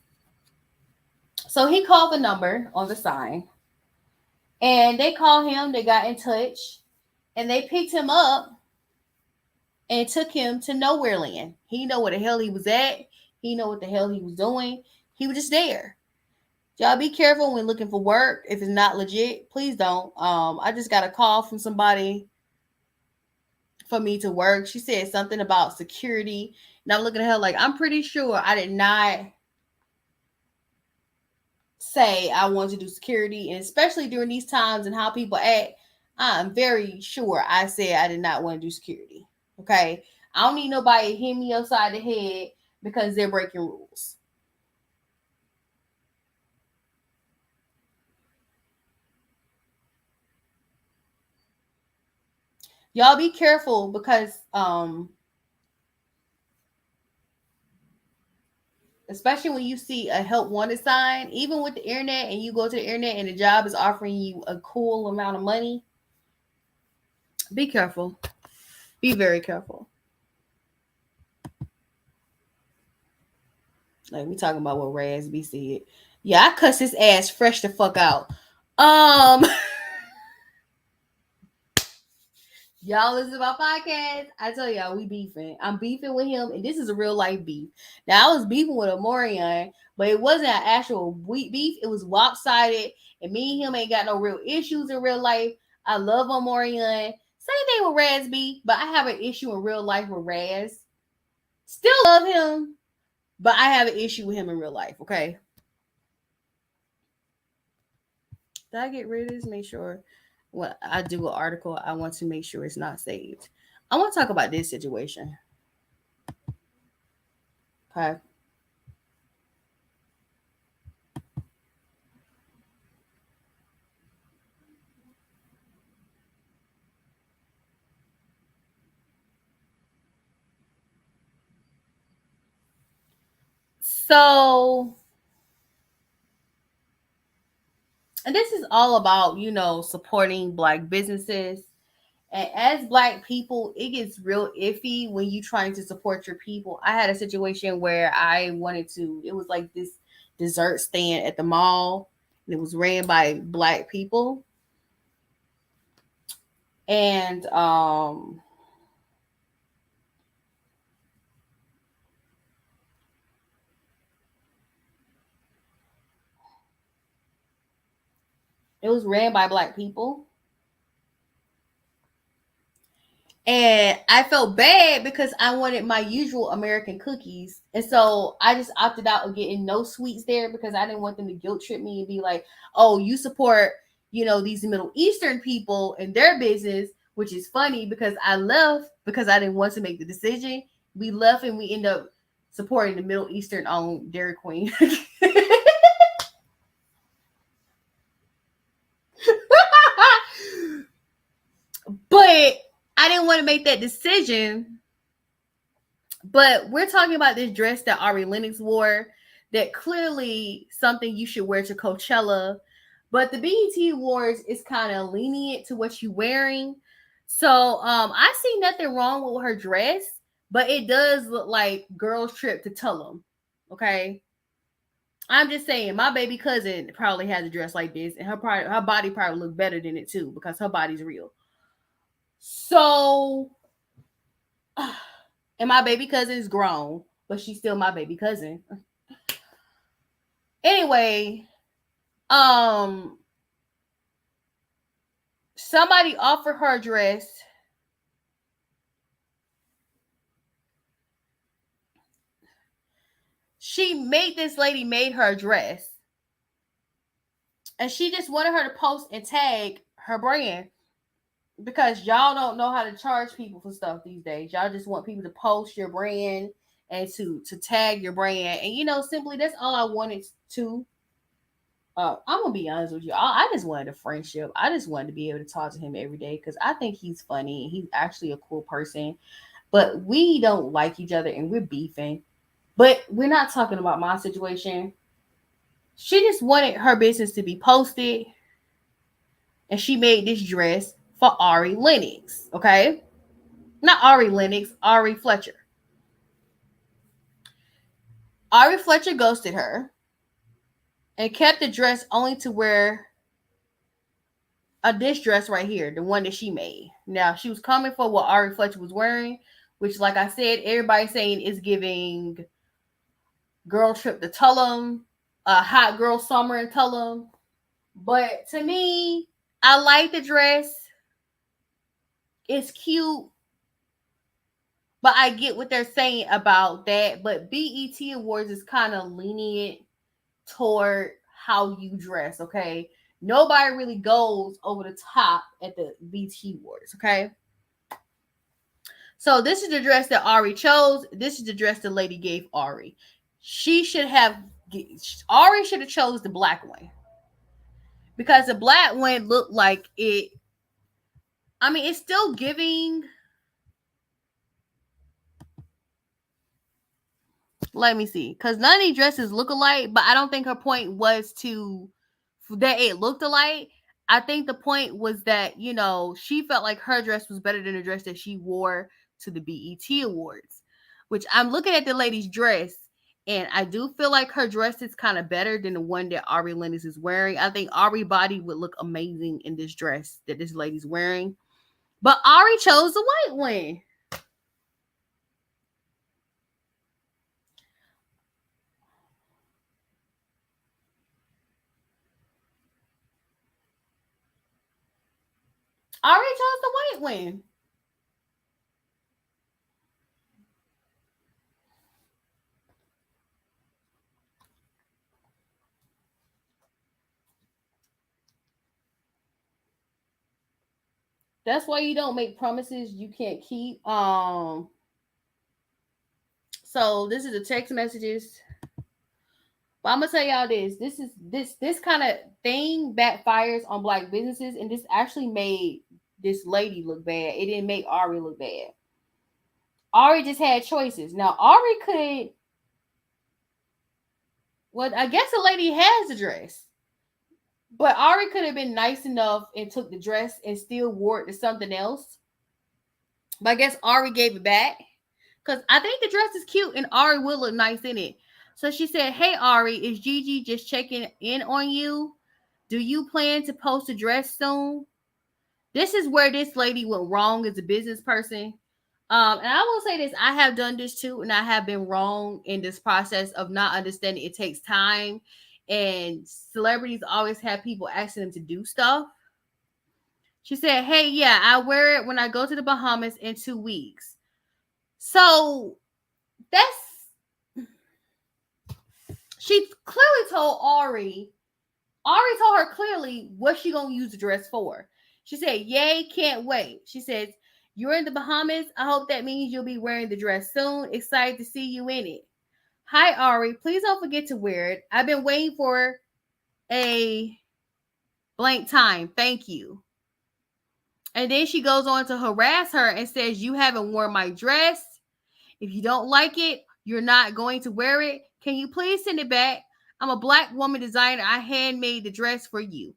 So he called the number on the sign, and they called him. They got in touch, and they picked him up and took him to nowhere land. He know where the hell he was at. He know what the hell he was doing. He was just there. Y'all be careful when looking for work. If it's not legit, please don't. I just got a call from somebody for me to work. She said something about security. And I'm looking at her like, I'm pretty sure I did not say I want to do security, and especially during these times and how people act, I'm very sure I said I did not want to do security. Okay, I don't need nobody hit me upside the head because they're breaking rules. Y'all be careful because especially when you see a help wanted sign, even with the internet, and you go to the internet and the job is offering you a cool amount of money, be careful. Be very careful. Like we talking about what Razby said. Yeah, I cuss his ass fresh the fuck out. Um, y'all listen to my podcast. I tell y'all we beefing. I'm beefing with him, and this is a real life beef. Now I was beefing with Omarion, but it wasn't an actual beef. It was lopsided, and me and him ain't got no real issues in real life. I love Omarion. Same thing with Razby, but I have an issue in real life with Raz. Still love him, but I have an issue with him in real life. Okay. Did I get rid of this? Make sure when I do an article, I want to make sure it's not saved. I want to talk about this situation. Okay. So, and this is all about, supporting Black businesses. And as Black people, it gets real iffy when you trying to support your people. I had a situation where I wanted to, it was like this dessert stand at the mall, and it was ran by Black people. And it was ran by Black people. And I felt bad because I wanted my usual American cookies. And so I just opted out of getting no sweets there because I didn't want them to guilt trip me and be like, oh, you support, these Middle Eastern people and their business, which is funny because I left because I didn't want to make the decision. We left and we end up supporting the Middle Eastern owned Dairy Queen. But I didn't want to make that decision. But we're talking about this dress that Ari Lennox wore, that clearly something you should wear to Coachella. But the BET Awards is kind of lenient to what you're wearing. So I see nothing wrong with her dress, but it does look like girls' trip to Tulum. Okay. I'm just saying, my baby cousin probably has a dress like this, and her body probably look better than it too because her body's real. So, and my baby cousin is grown, but she's still my baby cousin. Anyway, somebody offered her a dress. This lady made her a dress, and she just wanted her to post and tag her brand because y'all don't know how to charge people for stuff these days. Y'all just want people to post your brand and to tag your brand, and simply that's all I wanted to. I'm gonna be honest with you. I just wanted a friendship. I just wanted to be able to talk to him every day because I think he's funny and he's actually a cool person. But we don't like each other and we're beefing. But we're not talking about my situation. She just wanted her business to be posted, and she made this dress for Ari Lennox. Okay, not Ari Lennox, Ari Fletcher. Ari Fletcher ghosted her and kept the dress only to wear this dress right here, the one that she made. Now, she was coming for what Ari Fletcher was wearing, which, like I said, everybody's saying is giving girl trip to Tulum, a hot girl summer in Tulum. But to me, I like the dress. It's cute. But I get what they're saying about that. But BET Awards is kind of lenient toward how you dress, okay? Nobody really goes over the top at the BT Awards, okay? So this is the dress that Ari chose. This is the dress the lady gave Ari. Ari should have chose the black one. Because the black one looked like it. I mean, it's still giving. Let me see. Because none of these dresses look alike, but I don't think her point was that it looked alike. I think the point was that, you know, she felt like her dress was better than the dress that she wore to the BET Awards. Which I'm looking at the lady's dress, and I do feel like her dress is kind of better than the one that Ari Lennox is wearing. I think Ari's body would look amazing in this dress that this lady's wearing. But Ari chose the white one. Ari chose the white one. That's why you don't make promises you can't keep. So this is the text messages. But I'm gonna tell y'all this. This kind of thing backfires on black businesses, and this actually made this lady look bad. It didn't make Ari look bad. Ari just had choices. Now Ari could. Well, I guess the lady has the dress. But Ari could have been nice enough and took the dress and still wore it to something else. But I guess Ari gave it back. Because I think the dress is cute and Ari will look nice in it. So she said, "Hey, Ari, is Gigi just checking in on you? Do you plan to post a dress soon?" This is where this lady went wrong as a business person. And I will say this, I have done this too, and I have been wrong in this process of not understanding it takes time. And celebrities always have people asking them to do stuff. She said, "Hey, yeah, I wear it when I go to the Bahamas in 2 weeks." So she clearly told Ari told her clearly what she gonna use the dress for. She said, "Yay, can't wait." She says, "You're in the Bahamas. I hope that means you'll be wearing the dress soon. Excited to see you in it. Hi, Ari. Please don't forget to wear it. I've been waiting for a blank time. Thank you." And then she goes on to harass her and says, "You haven't worn my dress. If you don't like it, you're not going to wear it. Can you please send it back? I'm a black woman designer. I handmade the dress for you."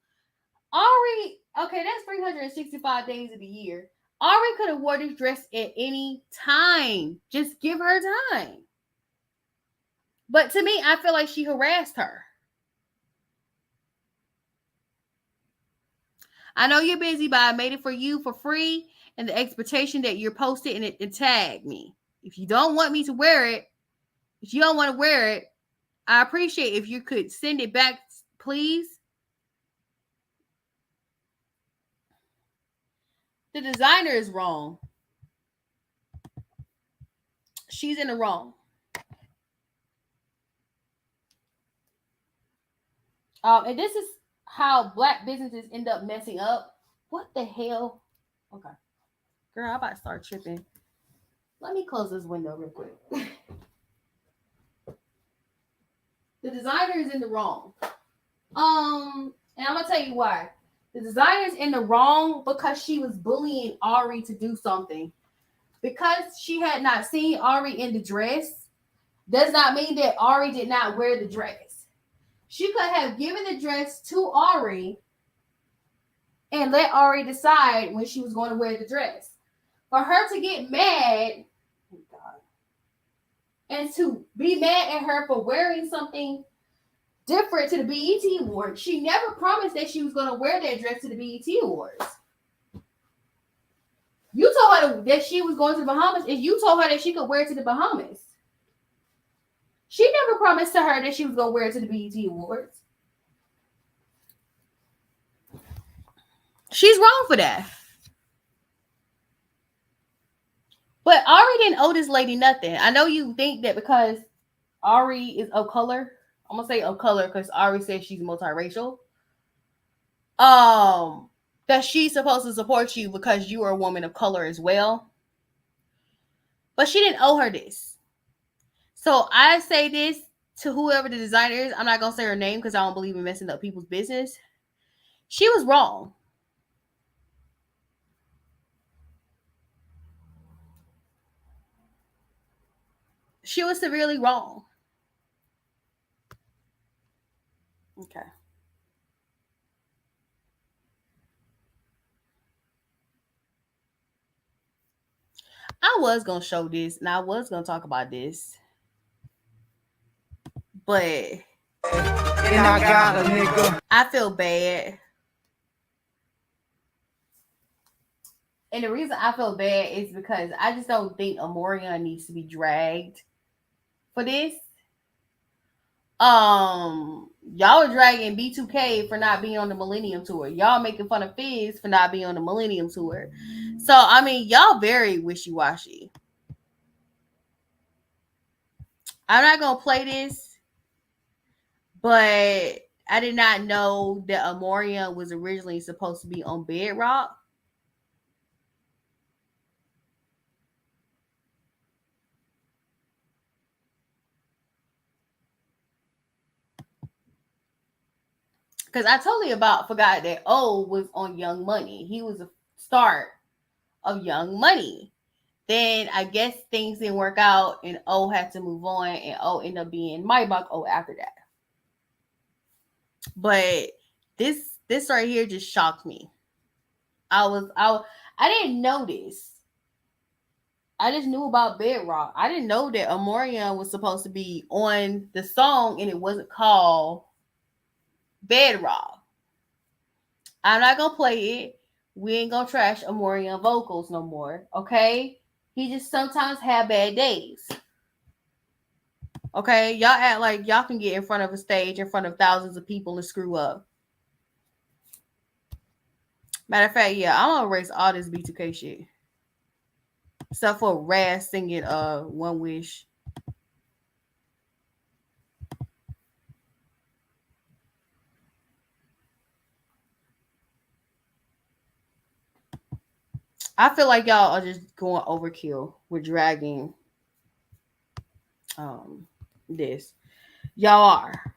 Ari, okay, that's 365 days of the year. Ari could have worn this dress at any time. Just give her time. But to me, I feel like she harassed her. "I know you're busy, but I made it for you for free and the expectation that you're posted and tag me. If you don't want me to wear it, if you don't want to wear it, I appreciate if you could send it back, please." The designer is wrong. She's in the wrong. And this is how black businesses end up messing up. What the hell? Okay. Girl, I'm about to start tripping. Let me close this window real quick. The designer is in the wrong. And I'm gonna tell you why. The designer is in the wrong because she was bullying Ari to do something. Because she had not seen Ari in the dress, does not mean that Ari did not wear the dress. She could have given the dress to Ari and let Ari decide when she was going to wear the dress. For her to get mad, oh God, and to be mad at her for wearing something different to the BET Awards, she never promised that she was going to wear that dress to the BET Awards. You told her that she was going to the Bahamas, and you told her that she could wear it to the Bahamas. She never promised to her that she was going to wear it to the BET Awards. She's wrong for that. But Ari didn't owe this lady nothing. I know you think that because Ari is of color, I'm gonna say of color because Ari said she's multiracial. That she's supposed to support you because you are a woman of color as well. But she didn't owe her this. So I say this to whoever the designer is. I'm not gonna say her name because I don't believe in messing up people's business. She was wrong. She was severely wrong. Okay. I was gonna show this and I was gonna talk about this, but And I got a nigga. I feel bad. And the reason I feel bad is because I just don't think Omarion needs to be dragged for this. Y'all are dragging B2K for not being on the Millennium Tour. Y'all making fun of Fizz for not being on the Millennium Tour. So I mean, y'all very wishy-washy. I'm not gonna play this, but I did not know that Omarion was originally supposed to be on Bedrock. Because I totally forgot that O was on Young Money. He was a start of Young Money. Then I guess things didn't work out and O had to move on and O ended up being Maybach O after that. But this right here just shocked me. I didn't know this. I just knew about Bedrock. I didn't know that Omarion was supposed to be on the song and it wasn't called Bedrock. I'm not gonna play it. We ain't gonna trash Omarion vocals no more, okay? He just sometimes have bad days. Okay, y'all act like y'all can get in front of a stage in front of thousands of people and screw up. Matter of fact, yeah, I'm gonna erase all this B2K shit. Except for Raz singing One Wish. I feel like y'all are just going overkill with dragging this. Y'all are.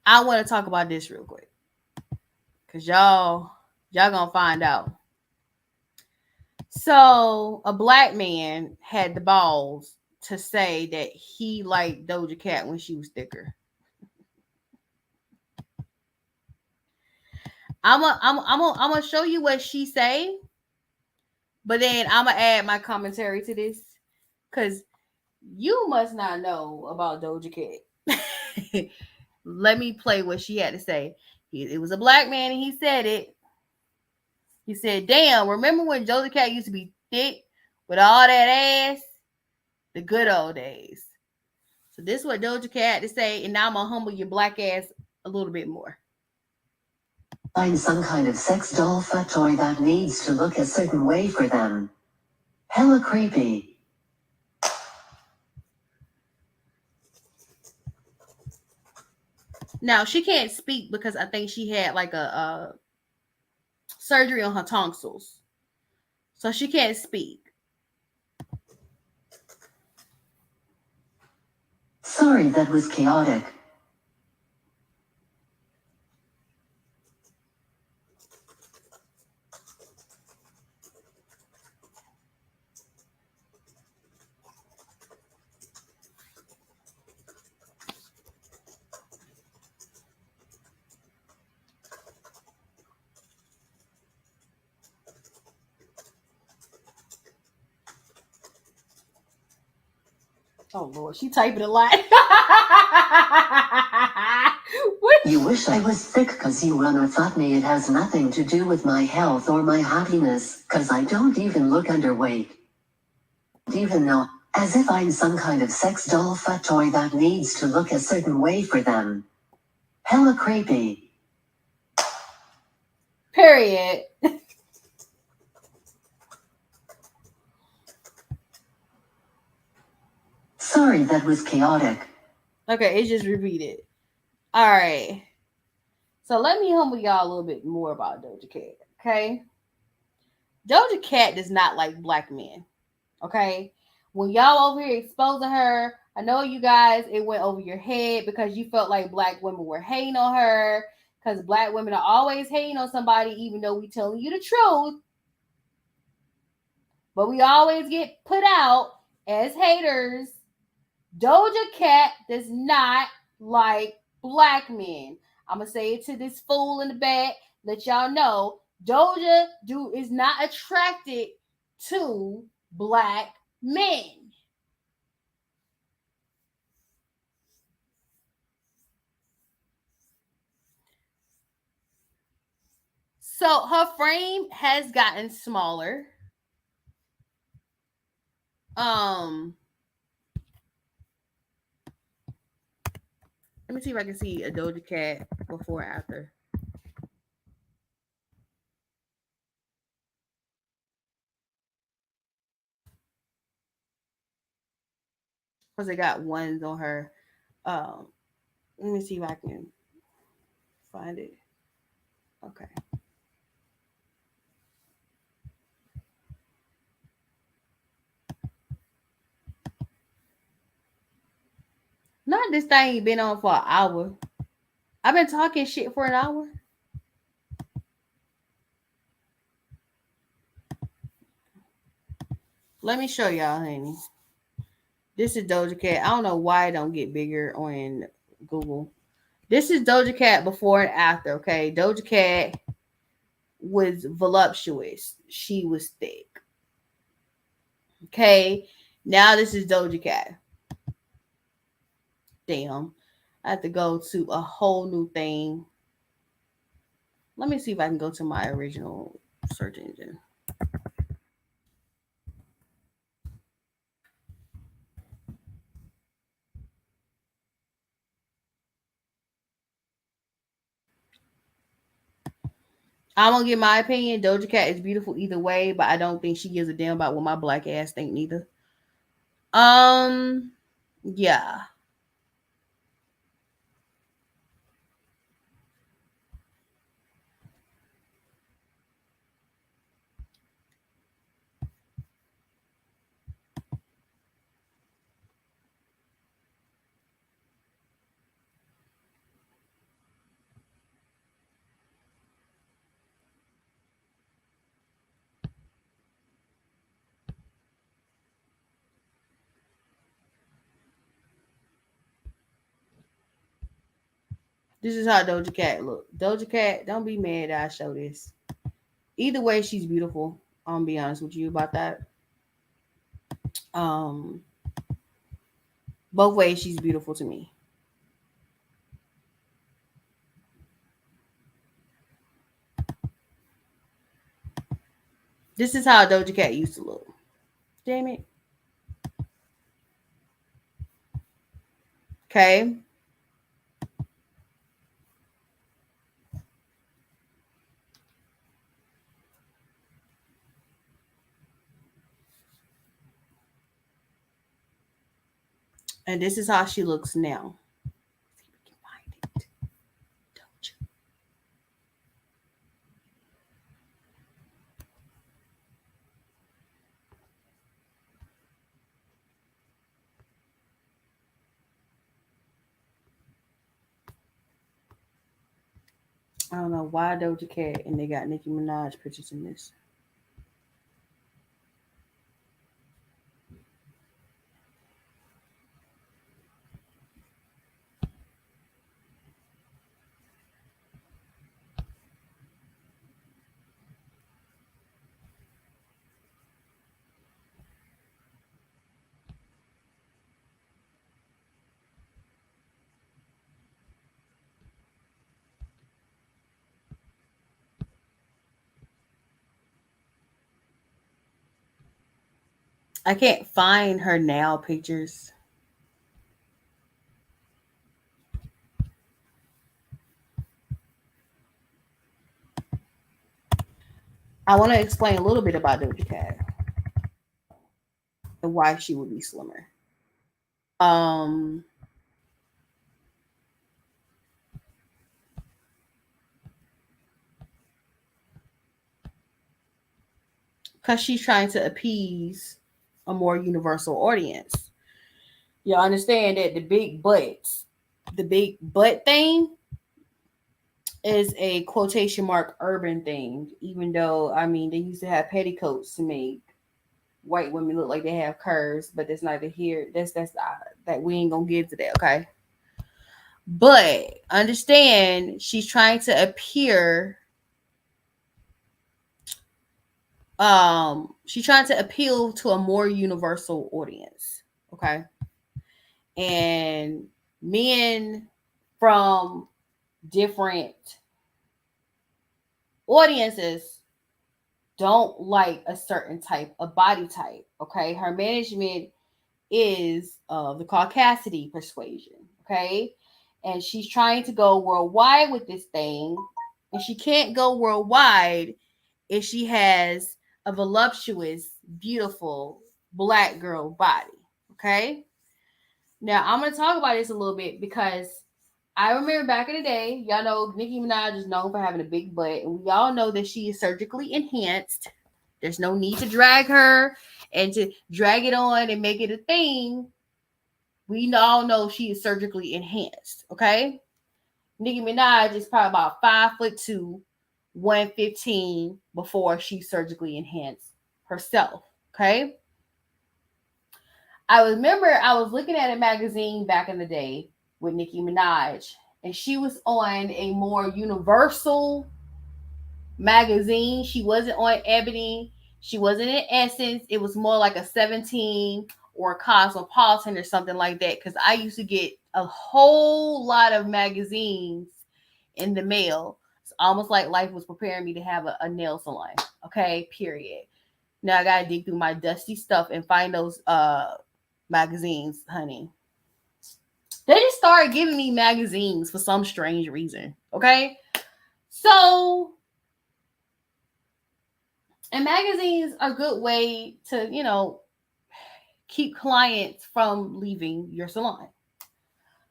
I want to talk about this real quick. Cause y'all gonna find out. So a black man had the balls to say that he liked Doja Cat when she was thicker. I'm gonna show you what she say, but then I'm gonna add my commentary to this because you must not know about Doja Cat. Let me play what she had to say. It was a black man and he said it. He said, damn, remember when Doja Cat used to be thick with all that ass? The good old days. So this is what Doja Cat had to say, and now I'm gonna humble your black ass a little bit more. Find some kind of sex doll fuck toy that needs to look a certain way for them. Hella creepy. Now she can't speak because I think she had like a surgery on her tonsils, so she can't speak. Sorry, that was chaotic. Oh Lord, she typing a lot. You wish I was thick cause you wanna fuck me. It has nothing to do with my health or my happiness, cause I don't even look underweight. Even though As if I'm some kind of sex doll fuck toy that needs to look a certain way for them. Hella creepy. Period. Sorry, that was chaotic. Okay, it just repeated. All right. So let me humble y'all a little bit more about Doja Cat. Okay. Doja Cat does not like black men. Okay. When y'all over here exposing her, I know you guys, it went over your head because you felt like black women were hating on her. Because black women are always hating on somebody, even though we telling you the truth. But we always get put out as haters. Doja Cat does not like black men. I'm gonna say it to this fool in the back. Let y'all know Doja is not attracted to black men. So her frame has gotten smaller. Um, let me see if I can see a Doja Cat before and after. Because I got ones on her. Um, let me see if I can find it. Okay. Not this thing been on for an hour. I've been talking shit for an hour. Let me show y'all, honey. This is Doja Cat. I don't know why it don't get bigger on Google. This is Doja Cat before and after. Okay, Doja Cat was voluptuous. She was thick. Okay, now this is Doja Cat. Damn, I have to go to a whole new thing. Let me see if I can go to my original search engine. I'm gonna give my opinion. Doja Cat is beautiful either way, but I don't think she gives a damn about what my black ass think neither. Um, yeah. This is how Doja Cat look. Doja Cat, don't be mad that I show this. Either way, she's beautiful. I'm gonna be honest with you about that. Um, both ways, she's beautiful to me. This is how Doja Cat used to look. Damn it. Okay. And this is how she looks now. See if we can find it. Doja. I don't know why Doja Cat and they got Nicki Minaj pictures in this. I can't find her now pictures. I want to explain a little bit about Doja Cat and why she would be slimmer. Um, because she's trying to appease a more universal audience. You understand that the big butt thing is a quotation mark urban thing, even though I mean they used to have petticoats to make white women look like they have curves, but that's neither here. That we ain't gonna get to that, okay? But understand she's trying to she's trying to appeal to a more universal audience, okay? And men from different audiences don't like a certain type of body type, okay? Her management is of the Caucasity persuasion, okay? And she's trying to go worldwide with this thing, and she can't go worldwide if she has a voluptuous, beautiful black girl body, okay? Now, I'm going to talk about this a little bit because I remember back in the day, y'all know Nicki Minaj is known for having a big butt, and we all know that she is surgically enhanced. There's no need to drag her and to drag it on and make it a thing. We all know she is surgically enhanced, okay? Nicki Minaj is probably about 5'2", 115 before she surgically enhanced herself, okay? I remember I was looking at a magazine back in the day with Nicki Minaj, and she was on a more universal magazine. She wasn't on Ebony. She wasn't in Essence. It was more like a 17 or a Cosmopolitan or something like that, because I used to get a whole lot of magazines in the mail. It's almost like life was preparing me to have a nail salon. Okay, period. Now I gotta dig through my dusty stuff and find those magazines, honey. They just started giving me magazines for some strange reason. Okay, so and magazines are a good way to, keep clients from leaving your salon.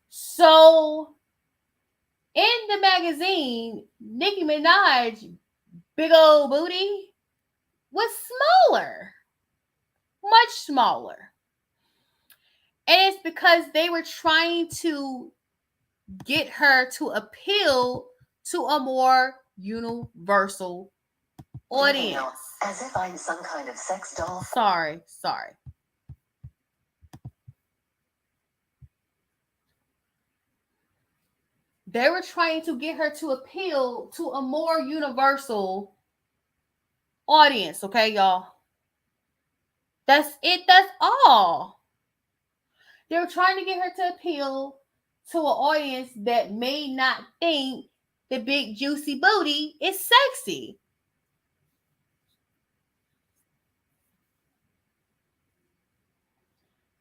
So in the magazine, Nicki Minaj big old booty was smaller, much smaller. And it's because they were trying to get her to appeal to a more universal audience. As if I'm some kind of sex doll. Sorry. They were trying to get her to appeal to a more universal audience, okay, y'all? That's it. That's all. They were trying to get her to appeal to an audience that may not think the big juicy booty is sexy.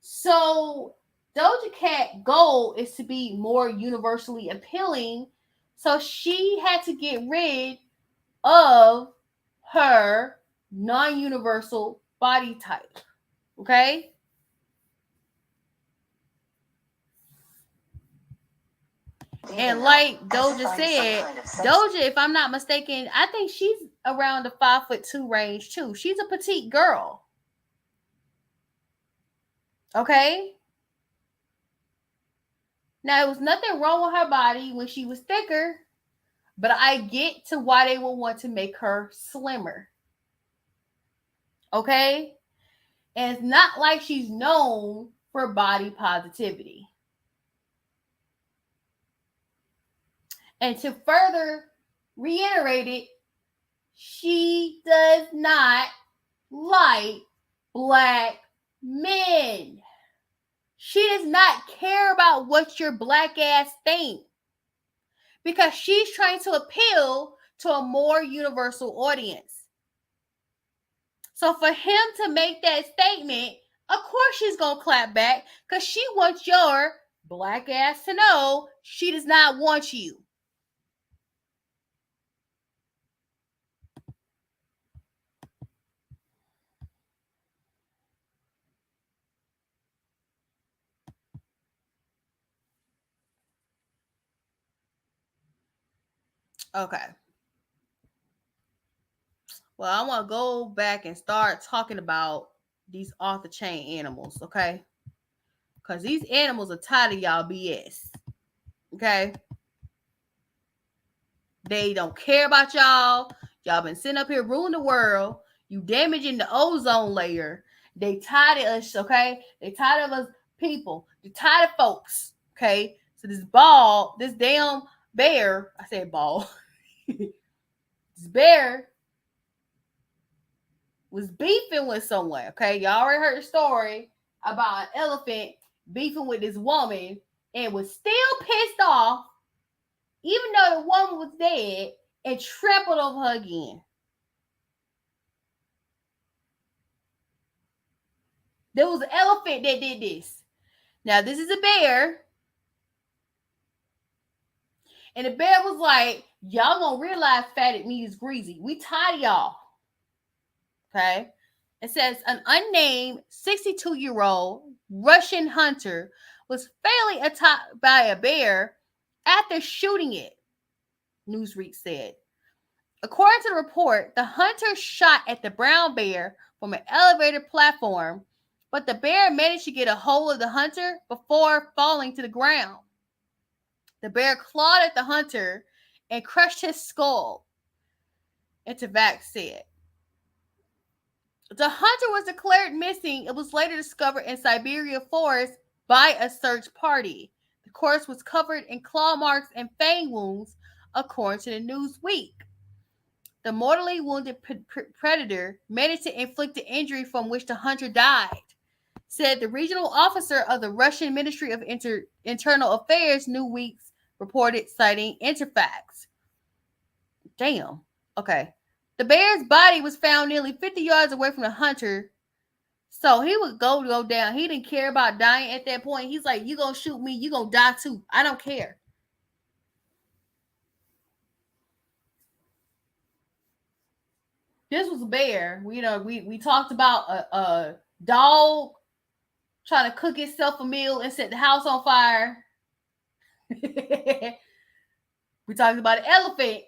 So Doja Cat goal is to be more universally appealing. So she had to get rid of her non-universal body type. Okay? And like Doja said, Doja, if I'm not mistaken, I think she's around the 5'2" range too. She's a petite girl. Okay? Now, there was nothing wrong with her body when she was thicker, but I get to why they will want to make her slimmer. Okay? And it's not like she's known for body positivity. And to further reiterate it, she does not like black men. She does not care about what your black ass think, because she's trying to appeal to a more universal audience. So for him to make that statement, Of course she's gonna clap back because she wants your black ass to know she does not want you. Okay. Well, I want to go back and start talking about these off the chain animals, okay? Because these animals are tired of y'all BS, okay? They don't care about y'all. Y'all been sitting up here ruling the world. You damaging the ozone layer. They tired of us, okay? They tired of us people. They tired of folks, okay? So this damn bear, I said ball. This bear was beefing with someone, okay? Y'all already heard the story about an elephant beefing with this woman and was still pissed off, even though the woman was dead, and trampled over her again. There was an elephant that did this. Now, this is a bear. And the bear was like, y'all gonna realize fatted meat is greasy. We tired of y'all. Okay? It says an unnamed 62-year-old Russian hunter was fatally attacked by a bear after shooting it, Newsweek said. According to the report, the hunter shot at the brown bear from an elevator platform, but the bear managed to get a hold of the hunter before falling to the ground. The bear clawed at the hunter and crushed his skull, Intervax said. The hunter was declared missing. It was later discovered in Siberia forest by a search party. The corpse was covered in claw marks and fang wounds, according to the Newsweek. The mortally wounded predator managed to inflict the injury from which the hunter died, said the regional officer of the Russian Ministry of Internal Affairs, Newsweek reported, citing Interfax. Damn. Okay. The bear's body was found nearly 50 yards away from the hunter, so he would go down. He didn't care about dying at that point. He's like, you gonna shoot me, you gonna die too. I don't care. This was a bear. We talked about a dog trying to cook itself a meal and set the house on fire. We talked about an elephant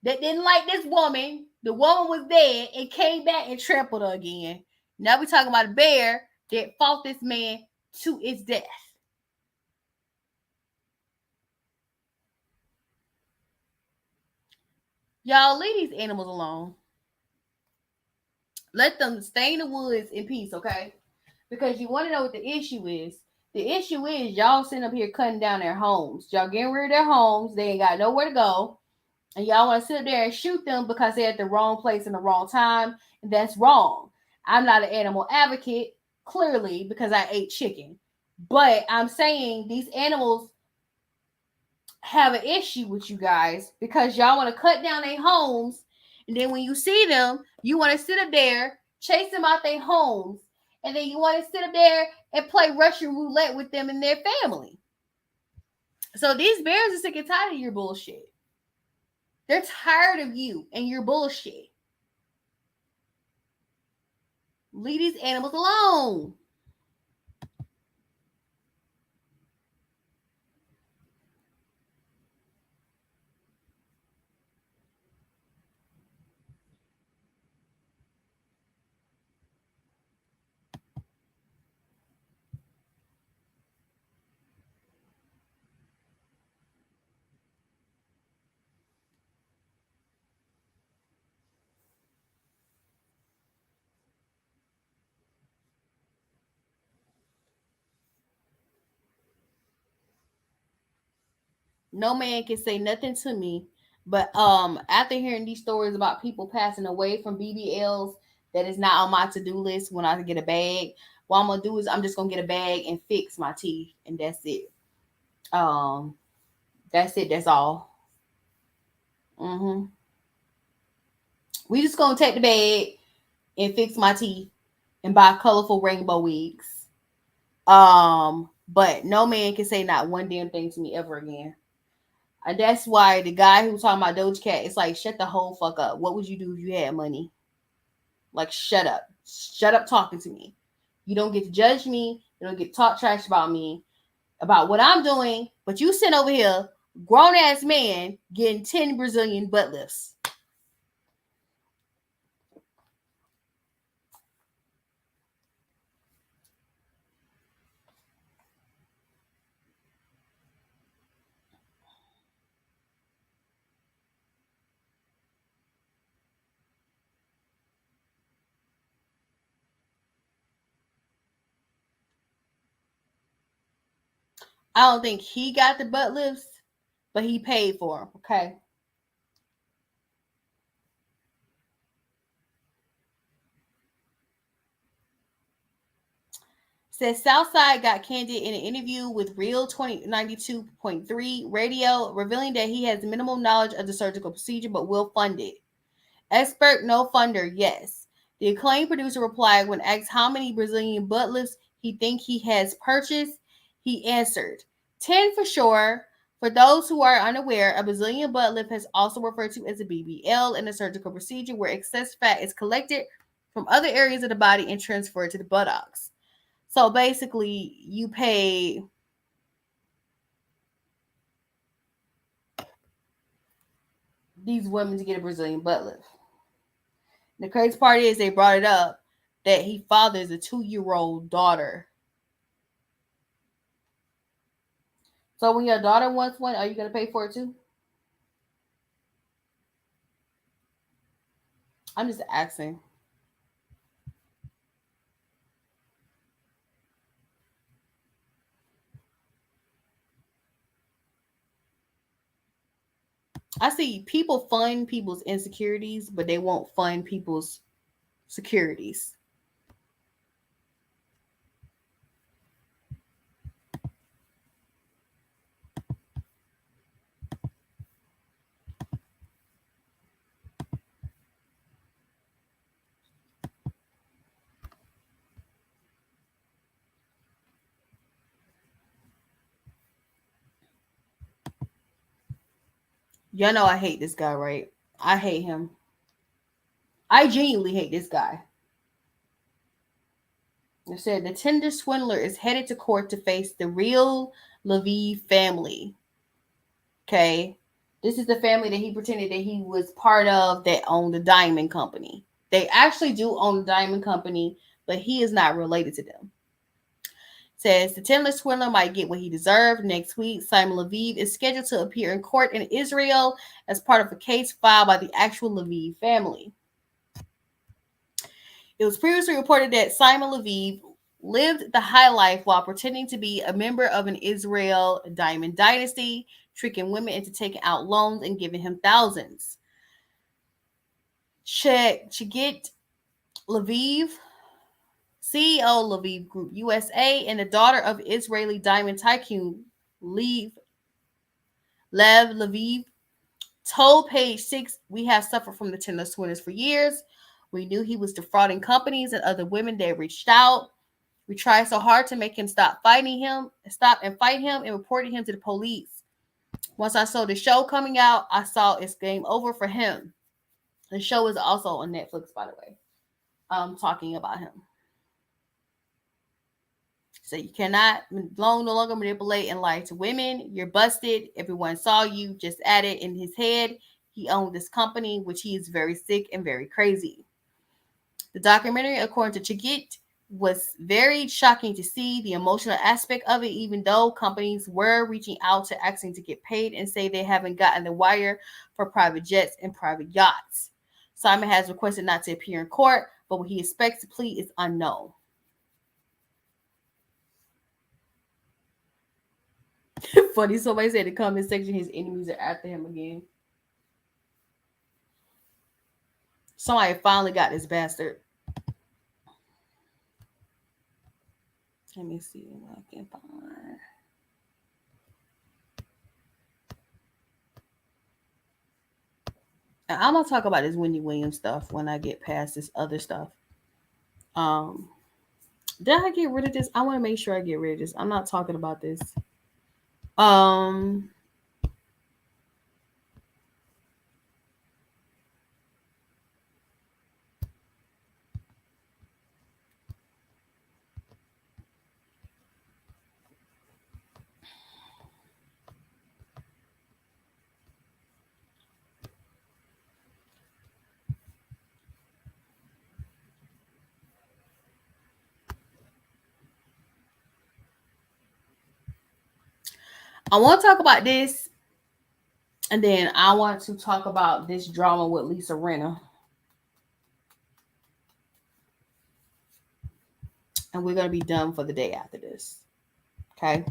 that didn't like this woman. The woman was dead and came back and trampled her again. Now we're talking about a bear that fought this man to its death. Y'all leave these animals alone. Let them stay in the woods in peace, okay? Because you want to know what the issue is. The issue is y'all sitting up here cutting down their homes. Y'all getting rid of their homes. They ain't got nowhere to go. And y'all want to sit up there and shoot them because they're at the wrong place in the wrong time. And that's wrong. I'm not an animal advocate, clearly, because I ate chicken. But I'm saying these animals have an issue with you guys because y'all want to cut down their homes. And then when you see them, you want to sit up there, chase them out their homes. And then you want to sit up there and play Russian roulette with them and their family. So these bears are sick and tired of your bullshit. They're tired of you and your bullshit. Leave these animals alone. No man can say nothing to me. But after hearing these stories about people passing away from BBLs, that is not on my to-do list when I get a bag. What I'm gonna do is I'm just gonna get a bag and fix my teeth, and that's it. That's it. That's all. We just gonna take the bag and fix my teeth and buy colorful rainbow wigs. But no man can say not one damn thing to me ever again. And that's why the guy who was talking about Doja Cat, it's like, shut the whole fuck up. What would you do if you had money? Like, shut up. Shut up talking to me. You don't get to judge me. You don't get to talk trash about me, about what I'm doing. But you sit over here, grown ass man, getting 10 Brazilian butt lifts. I don't think he got the butt lifts, but he paid for them. Okay. Says Southside got candid in an interview with Real 2092.3 Radio, revealing that he has minimal knowledge of the surgical procedure but will fund it. Expert, no funder, yes. The acclaimed producer replied when asked how many Brazilian butt lifts he think he has purchased. He answered, 10 for sure. For those who are unaware, a Brazilian butt lift is also referred to as a BBL in a surgical procedure where excess fat is collected from other areas of the body and transferred to the buttocks. So basically, you pay these women to get a Brazilian butt lift. The crazy part is they brought it up that he fathers a 2-year-old daughter. So when your daughter wants one, are you going to pay for it too? I'm just asking. I see people fund people's insecurities, but they won't fund people's securities. Y'all know I hate this guy, right? I hate him. I genuinely hate this guy. It said the Tinder swindler is headed to court to face the real Levy family. Okay. This is the family that he pretended that he was part of that owned the diamond company. They actually do own the diamond company, but he is not related to them. Says the Tinder swindler might get what he deserved. Next week, Simon Leviev is scheduled to appear in court in Israel as part of a case filed by the actual Leviev family. It was previously reported that Simon Leviev lived the high life while pretending to be a member of an Israel diamond dynasty, tricking women into taking out loans and giving him thousands. Chagit Leviev, CEO Leviev Group USA, and the daughter of Israeli diamond tycoon Lev Leviev, told Page 6, "We have suffered from the Tinder swindlers for years. We knew he was defrauding companies and other women that reached out. We tried so hard to make him stop and fight him and reported him to the police. Once I saw the show coming out, I saw it's game over for him." The show is also on Netflix, by the way. Talking about him. So you cannot no longer manipulate and lie to women. You're busted. Everyone saw you. Just added in his head, he owned this company, which he is very sick and very crazy. The documentary, according to Chagit, was very shocking to see the emotional aspect of it, even though companies were reaching out to asking to get paid and say they haven't gotten the wire for private jets and private yachts. Simon has requested not to appear in court, but what he expects to plead is unknown. Funny, somebody said in the comment section his enemies are after him again. Somebody finally got this bastard. Let me see what I can find. I'm gonna talk about this Wendy Williams stuff when I get past this other stuff. Um, did I get rid of this? I want to make sure I get rid of this. I'm not talking about this. Um, I want to talk about this, and then I want to talk about this drama with Lisa Rinna, and we're gonna be done for the day after this. Okay,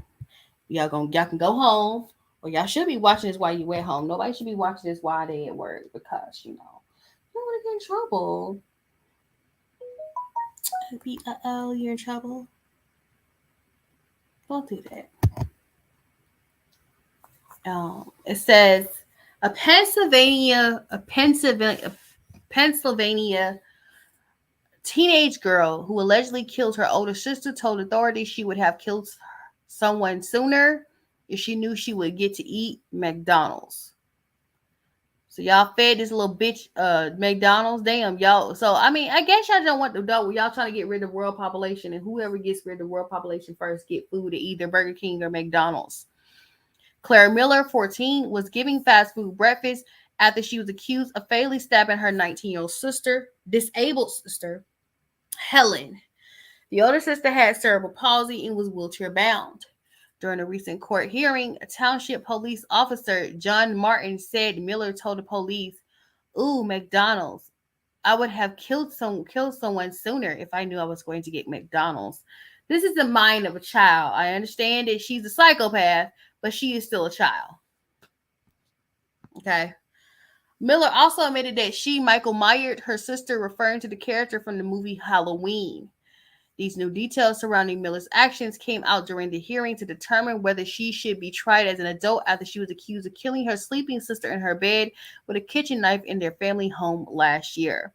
y'all can go home, or y'all should be watching this while you at home. Nobody should be watching this while they at work because you don't want to get in trouble. You're in trouble. Don't do that. It says a Pennsylvania teenage girl who allegedly killed her older sister told authorities she would have killed someone sooner if she knew she would get to eat McDonald's. So y'all fed this little bitch McDonald's. Damn, y'all. So I mean, I guess y'all don't want to know. Y'all trying to get rid of the world population, and whoever gets rid of the world population first get food at either Burger King or McDonald's. Claire Miller, 14, was giving fast food breakfast after she was accused of fatally stabbing her 19-year-old sister, disabled sister, Helen. The older sister had cerebral palsy and was wheelchair bound. During a recent court hearing, a township police officer, John Martin, said Miller told the police, "Ooh, McDonald's. I would have killed someone sooner if I knew I was going to get McDonald's." This is the mind of a child. I understand that she's a psychopath, but she is still a child. Okay. Miller also admitted that she, Michael Myers, her sister, referring to the character from the movie Halloween. These new details surrounding Miller's actions came out during the hearing to determine whether she should be tried as an adult after she was accused of killing her sleeping sister in her bed with a kitchen knife in their family home last year.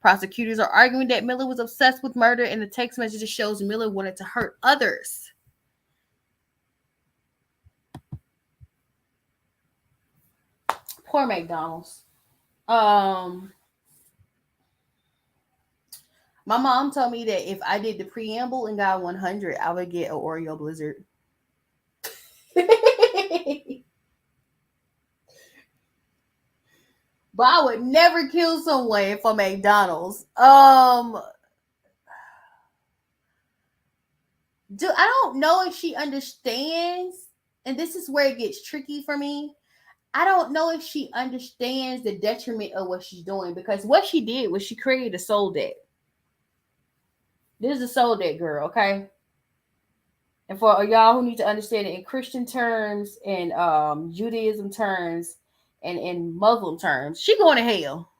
Prosecutors are arguing that Miller was obsessed with murder, and the text message shows Miller wanted to hurt others. Poor McDonald's. My mom told me that if I did the preamble and got 100, I would get an Oreo Blizzard. But I would never kill someone for McDonald's. I don't know if she understands, and this is where it gets tricky for me. I don't know if she understands the detriment of what she's doing, because what she did was she created a soul debt. This is a soul debt girl, okay? And for y'all who need to understand it in Christian terms, and Judaism terms, and in Muslim terms, she going to hell.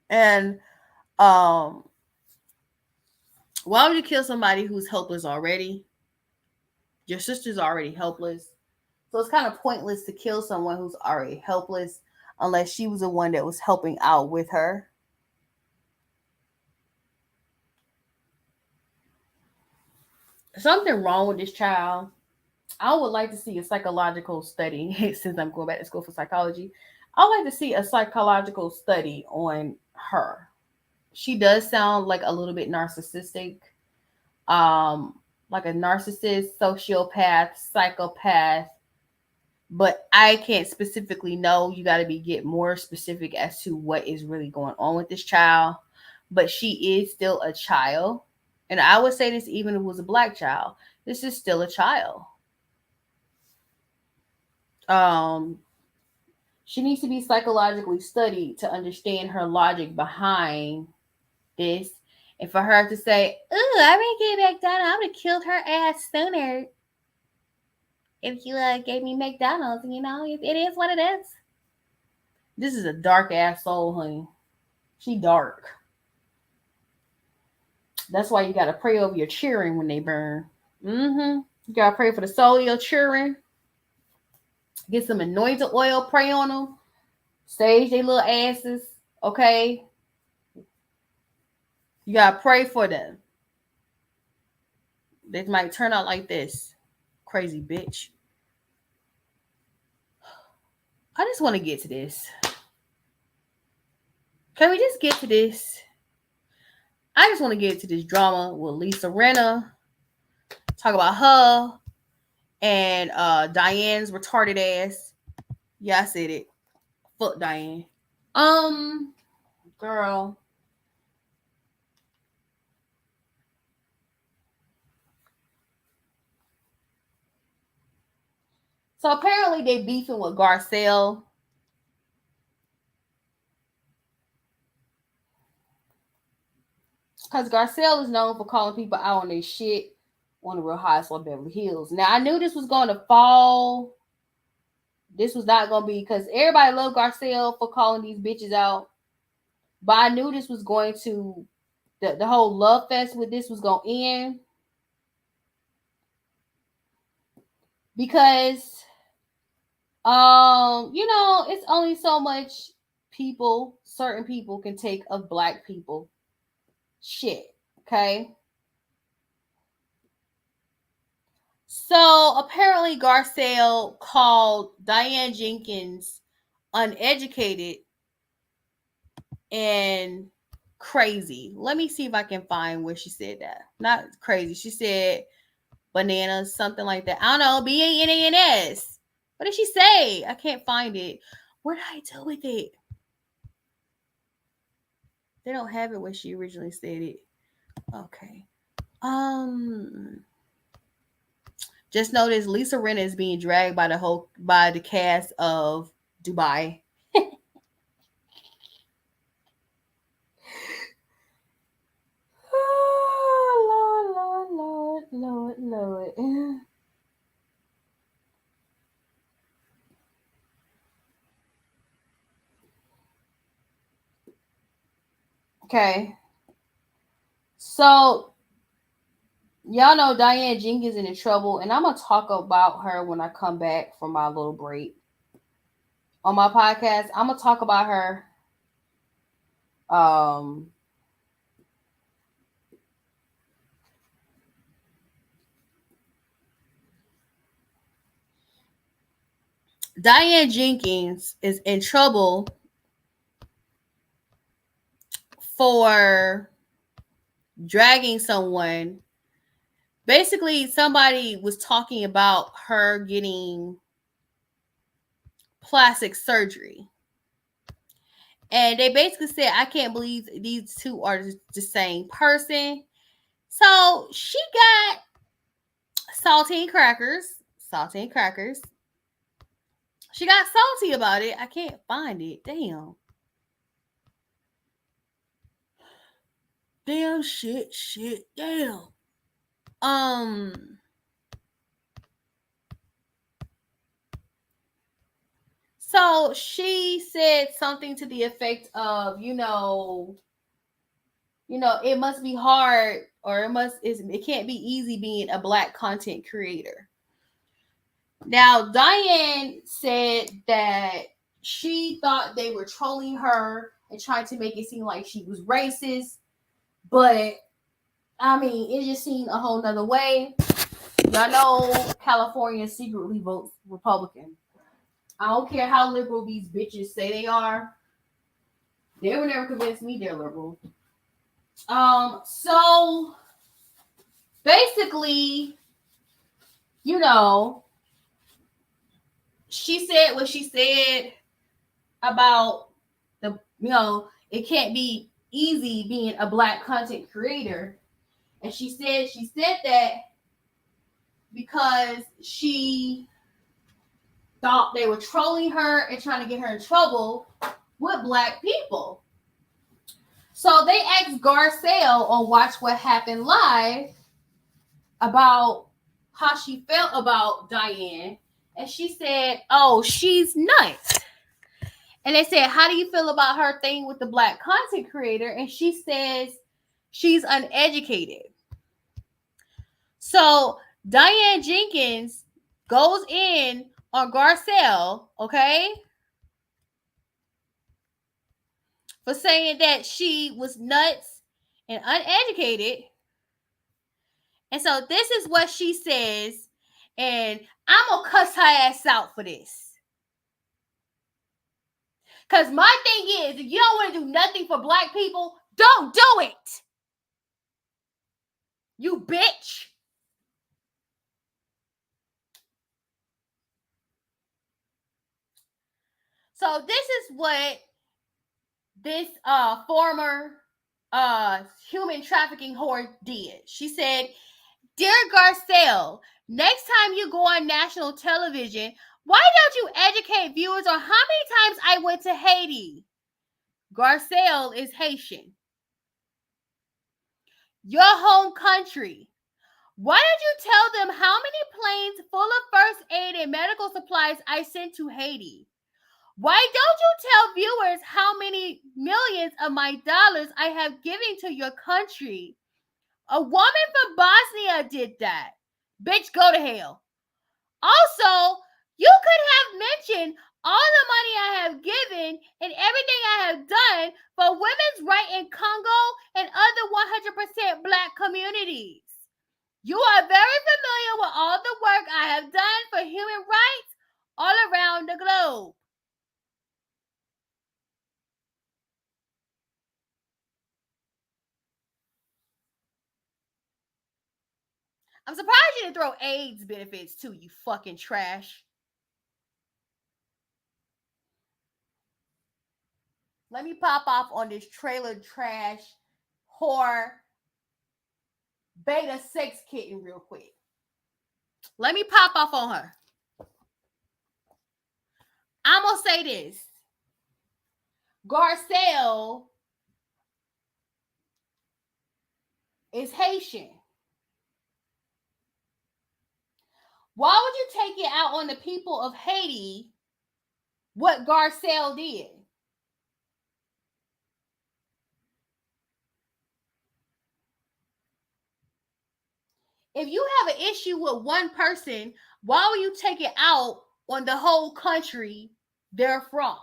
And why would you kill somebody who's helpless already? Your sister's already helpless. So it's kind of pointless to kill someone who's already helpless unless she was the one that was helping out with her. Something wrong with this child. I would like to see a psychological study since I'm going back to school for psychology. I would like to see a psychological study on her. She does sound like a little bit narcissistic. Like a narcissist, sociopath, psychopath, but I can't specifically know. You got to get more specific as to what is really going on with this child. But she is still a child, and I would say this even if it was a black child. This is still a child. She needs to be psychologically studied to understand her logic behind this. And for her to say, "Ooh, I would get McDonald's. I would have killed her ass sooner if you gave me McDonald's." It is what it is. This is a dark ass soul, honey. She dark. That's why you gotta pray over your children when they burn. You gotta pray for the soul of your children. Get some anointed oil, pray on them. Sage their little asses, okay? You gotta pray for them. They might turn out like this. Crazy bitch. I just want to get to this. Can we just get to this? I just want to get to this drama with Lisa Rinna. Talk about her and Diane's retarded ass. Yeah, I said it. Fuck Diane. Girl. So apparently they beefing with Garcelle. Because Garcelle is known for calling people out on their shit on the Real Housewives of Beverly Hills. Now, I knew this was going to fall. This was not going to be, because everybody loved Garcelle for calling these bitches out. But I knew this was going to, the whole love fest with this was going to end. Because, it's only so much certain people can take of black people. Shit, okay? So apparently Garcelle called Diane Jenkins uneducated and crazy. Let me see if I can find where she said that. Not crazy. She said bananas, something like that. I don't know. BANANS. What did she say? I can't find it. What did I do with it? They don't have it where she originally said it. Okay. Just notice Lisa Rinna is being dragged by the cast of Dubai. Oh, Lord. Okay. So y'all know Diane Jenkins is in trouble, and I'm gonna talk about her when I come back from my little break on my podcast. I'm gonna talk about her. Diane Jenkins is in trouble for dragging someone. Basically, somebody was talking about her getting plastic surgery. And they basically said, I can't believe these two are the same person. So she got saltine crackers. She got salty about it. I can't find it. Damn shit. Damn. So she said something to the effect of, it must be hard, or it can't be easy being a black content creator. Now, Diane said that she thought they were trolling her and trying to make it seem like she was racist, but I mean, it just seemed a whole nother way. Y'all know California secretly votes Republican. I don't care how liberal these bitches say they are. They would never convince me they're liberal. So basically, she said what she said about it can't be easy being a black content creator. And she said that because she thought they were trolling her and trying to get her in trouble with black people. So they asked Garcelle on Watch What Happened Live about how she felt about Diane. And she said, oh, she's nuts. And they said, how do you feel about her thing with the black content creator? And she says she's uneducated. So Diane Jenkins goes in on Garcelle, okay, for saying that she was nuts and uneducated. And so this is what she says, and I'm gonna cuss her ass out for this. Because my thing is, if you don't want to do nothing for black people, don't do it. You bitch. So this is what this former human trafficking whore did. She said, "Dear Garcelle, next time you go on national television, why don't you educate viewers on how many times I went to Haiti? Garcelle is Haitian. Your home country. Why don't you tell them how many planes full of first aid and medical supplies I sent to Haiti? Why don't you tell viewers how many millions of my dollars I have given to your country? A woman from Bosnia did that. Bitch, go to hell. Also, you could have mentioned all the money I have given and everything I have done for women's rights in Congo and other 100% black communities. You are very familiar with all the work I have done for human rights all around the globe. I'm surprised you didn't throw AIDS benefits too, you fucking trash. Let me pop off on this trailer trash whore beta sex kitten real quick. Let me pop off on her. I'm gonna say this. Garcelle is Haitian. Why would you take it out on the people of Haiti what Garcelle did? If you have an issue with one person, why would you take it out on the whole country they're from?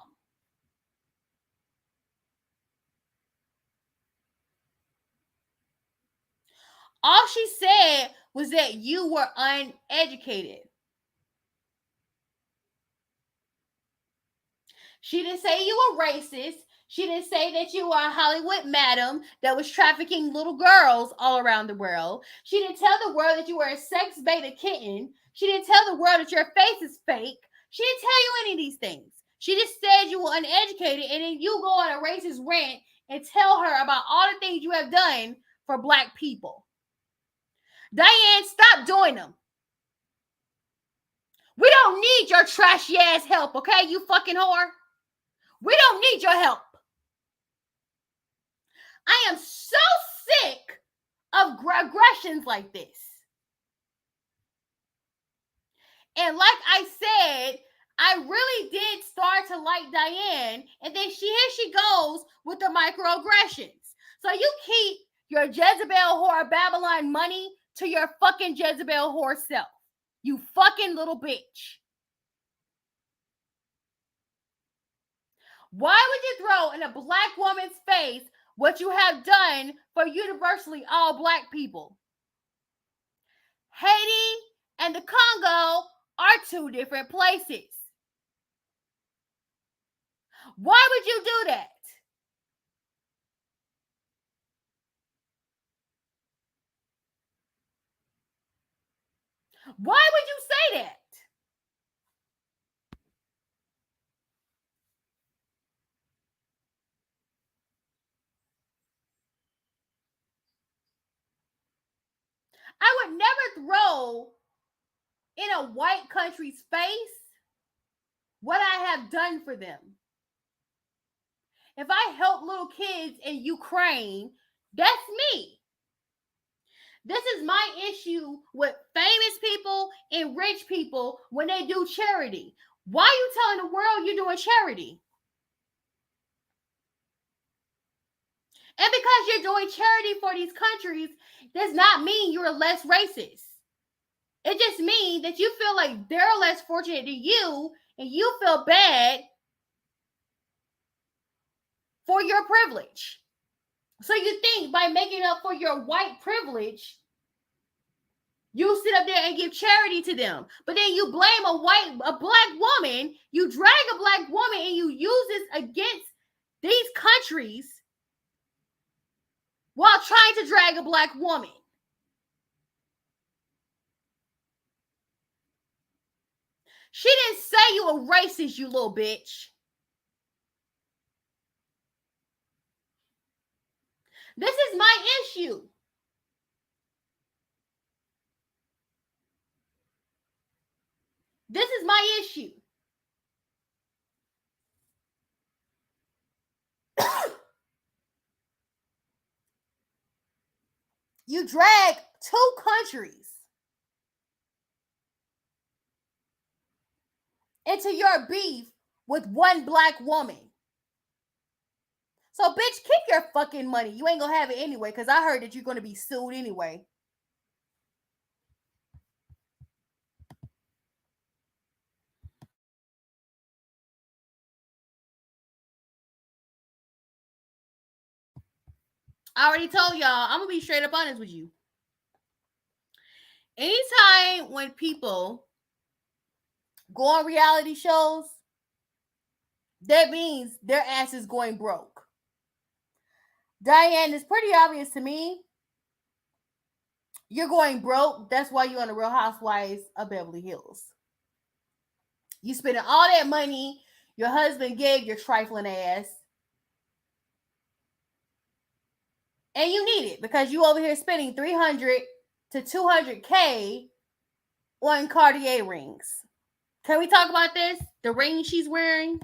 All she said was that you were uneducated. She didn't say you were racist. She didn't say that you were a Hollywood madam that was trafficking little girls all around the world. She didn't tell the world that you were a sex beta kitten. She didn't tell the world that your face is fake. She didn't tell you any of these things. She just said you were uneducated, and then you go on a racist rant and tell her about all the things you have done for black people. Diane, stop doing them. We don't need your trashy ass help, okay, you fucking whore? We don't need your help. I am so sick of aggressions like this. And like I said, I really did start to like Diane, and then here she goes with the microaggressions. So you keep your Jezebel whore Babylon money to your fucking Jezebel whore self. You fucking little bitch. Why would you throw in a black woman's face what you have done for universally all black people? Haiti and the Congo are two different places. Why would you do that? Why would you say that? I would never throw in a white country's face what I have done for them. If I help little kids in Ukraine, that's me. This is my issue with famous people and rich people when they do charity. Why are you telling the world you're doing charity? And because you're doing charity for these countries does not mean you're less racist. It just means that you feel like they're less fortunate than you, and you feel bad for your privilege. So you think by making up for your white privilege, you sit up there and give charity to them. But then you blame a black woman, you drag a black woman, and you use this against these countries while trying to drag a black woman. She didn't say you a racist, you little bitch. This is my issue. This is my issue. You drag two countries into your beef with one black woman. So, bitch, keep your fucking money. You ain't gonna have it anyway, because I heard that you're gonna be sued anyway. I already told y'all, I'm gonna be straight up honest with you. Anytime when people go on reality shows, that means their ass is going broke. Diane, it's pretty obvious to me. You're going broke. That's why you're on the Real Housewives of Beverly Hills. You spending all that money your husband gave your trifling ass. And you need it because you over here spending $300 to $200K on Cartier rings. Can we talk about this? The ring she's wearing?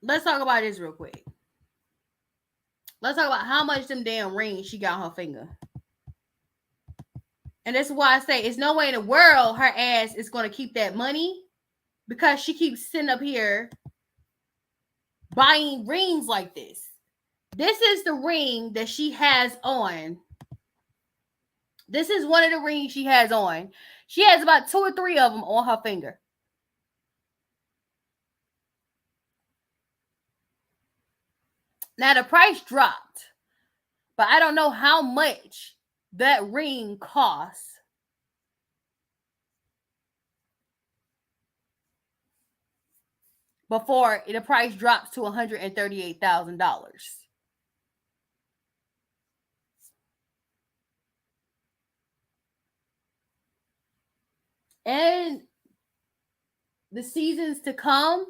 Let's talk about this real quick. Let's talk about how much them damn rings she got on her finger. And that's why I say it's no way in the world her ass is going to keep that money because she keeps sitting up here buying rings like this. This is the ring that she has on. This is one of the rings she has on. She has about 2 or 3 of them on her finger. Now the price dropped, but I don't know how much that ring costs. Before the price drops to $138,000. And the seasons to come,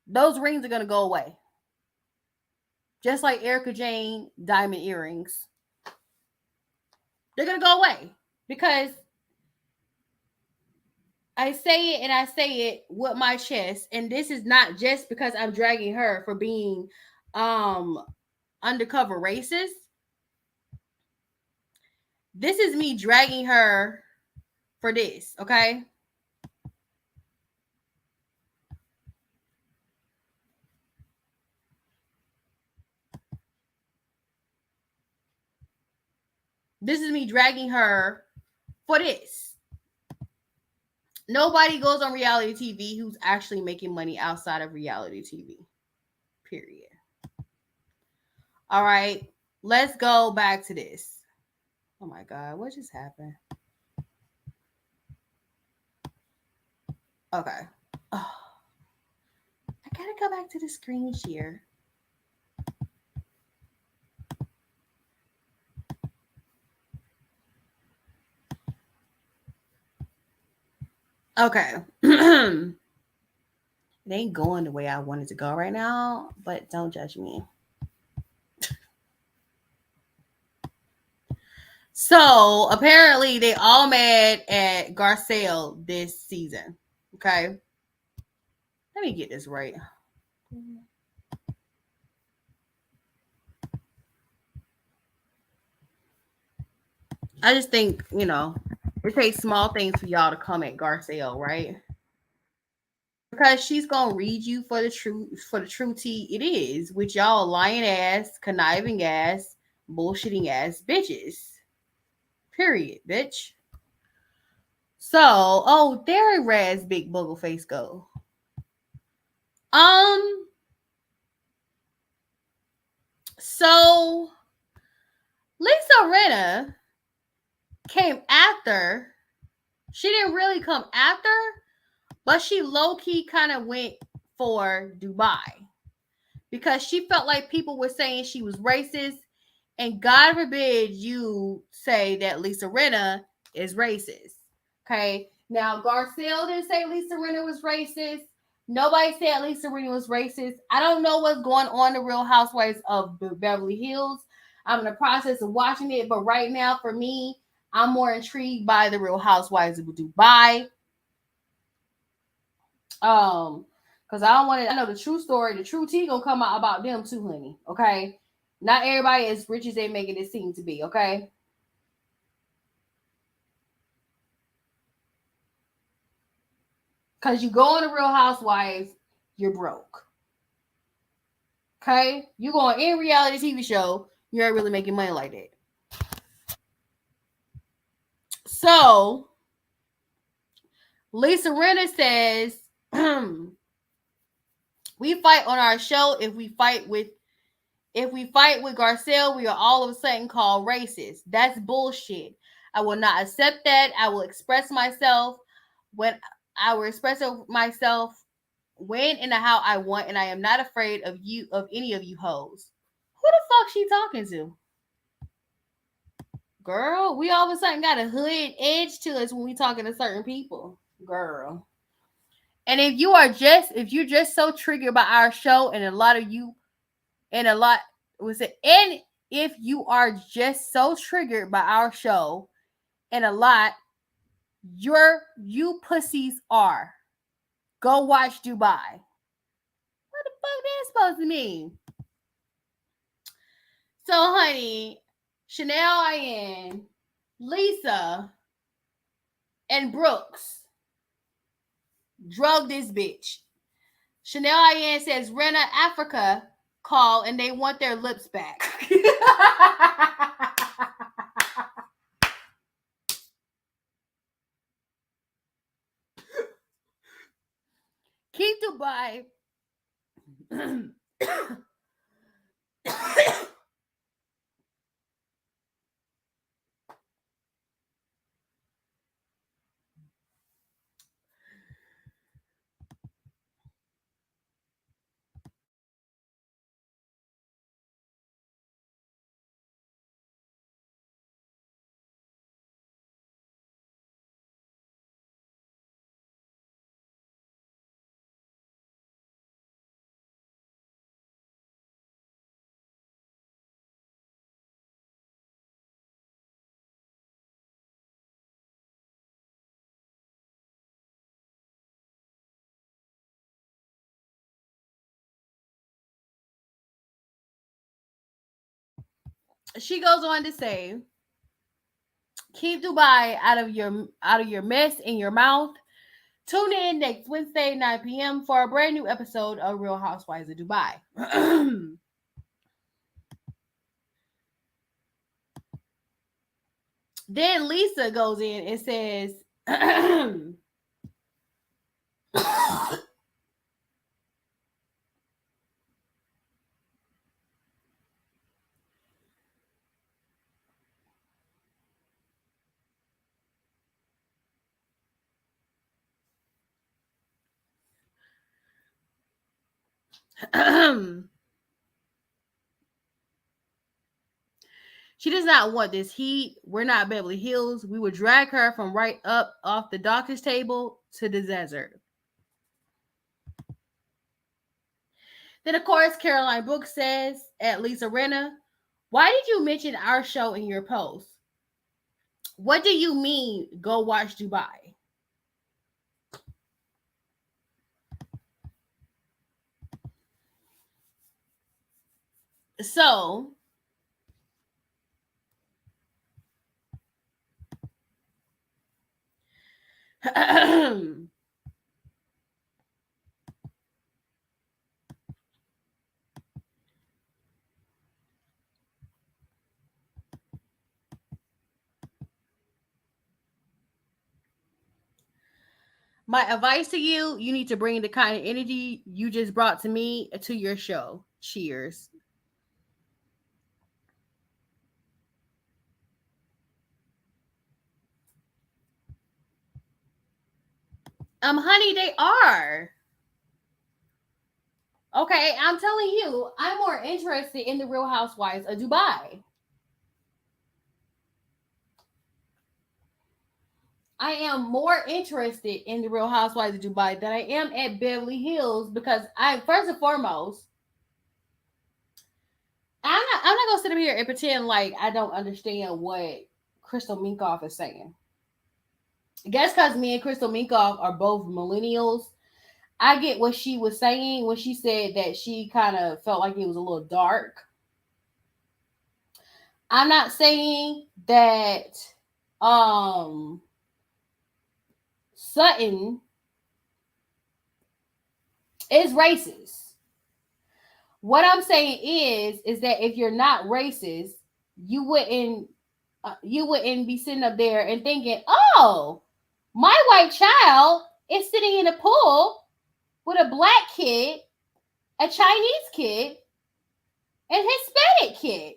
those rings are going to go away. Just like Erica Jane diamond earrings. They're going to go away because I say it and I say it with my chest. And this is not just because I'm dragging her for being undercover racist. This is me dragging her for this, okay? This is me dragging her for this. Nobody goes on reality TV who's actually making money outside of reality TV. Period. All right. Let's go back to this. Oh my God. What just happened? Okay. Oh. I gotta go back to the screen share. Okay. It ain't going the way I wanted to go right now, but don't judge me. So apparently they all mad at Garcelle this season. Okay. Let me get this right. I just think, it takes small things for y'all to come at Garcelle, right? Because she's gonna read you for the true tea it is, with y'all lying ass, conniving ass, bullshitting ass bitches. Period, bitch. So, oh, there Raz big buggle face go. Um, so Lisa Rinna came after. She didn't really come after, but she low key kind of went for Dubai because she felt like people were saying she was racist, and God forbid you say that Lisa Rinna is racist. Okay, now Garcelle didn't say Lisa Rinna was racist. Nobody said Lisa Rinna was racist. I don't know what's going on in the Real Housewives of Beverly Hills. I'm in the process of watching it, but right now, for me, I'm more intrigued by the Real Housewives of Dubai. Because I don't want to. I know the true story. The true tea gonna come out about them too, honey. Okay, not everybody as rich as they making it seem to be. Okay. Because you go on the Real Housewives, you're broke. Okay? You go on any reality TV show, you ain't really making money like that. So, Lisa Rinna says, we fight on our show. If we fight with Garcelle, we are all of a sudden called racist. That's bullshit. I will not accept that. I will express myself when when and how I want, and I am not afraid of any of you hoes. Who the fuck she talking to? Girl, we all of a sudden got a hood edge to us when we talking to certain people. Girl. And if you're just so triggered by our show, and a lot of you and a lot was it and if you are just so triggered by our show, and a lot you pussies are. Go watch Dubai. What the fuck that supposed to mean? So, honey, Chanel Ian, Lisa, and Brooks drug this bitch. Chanel Ian says Rena Africa call and they want their lips back. Keep Dubai. She goes on to say, keep Dubai out of your mess in your mouth. Tune in next Wednesday, 9 p.m. for a brand new episode of Real Housewives of Dubai. Then Lisa goes in and says, She does not want this heat. We're not Beverly Hills. We would drag her from right up off the doctor's table to the desert. Then, of course, Caroline Brooks says at Lisa Rinna, why did you mention our show in your post? What do you mean, go watch Dubai? So, my advice to you, you need to bring the kind of energy you just brought to me to your show. Cheers. Honey, they are. Okay, I'm telling you, I'm more interested in the Real Housewives of Dubai. I am more interested in the Real Housewives of Dubai than I am at Beverly Hills because I, first and foremost, I'm not gonna sit up here and pretend like I don't understand what Crystal Minkoff is saying. I guess because me and Crystal Minkoff are both millennials, I get what she was saying when she said that she kind of felt like it was a little dark. I'm not saying that Sutton is racist. What I'm saying is that if you're not racist, you wouldn't be sitting up there and thinking, oh, my white child is sitting in a pool with a black kid, a Chinese kid, and Hispanic kid.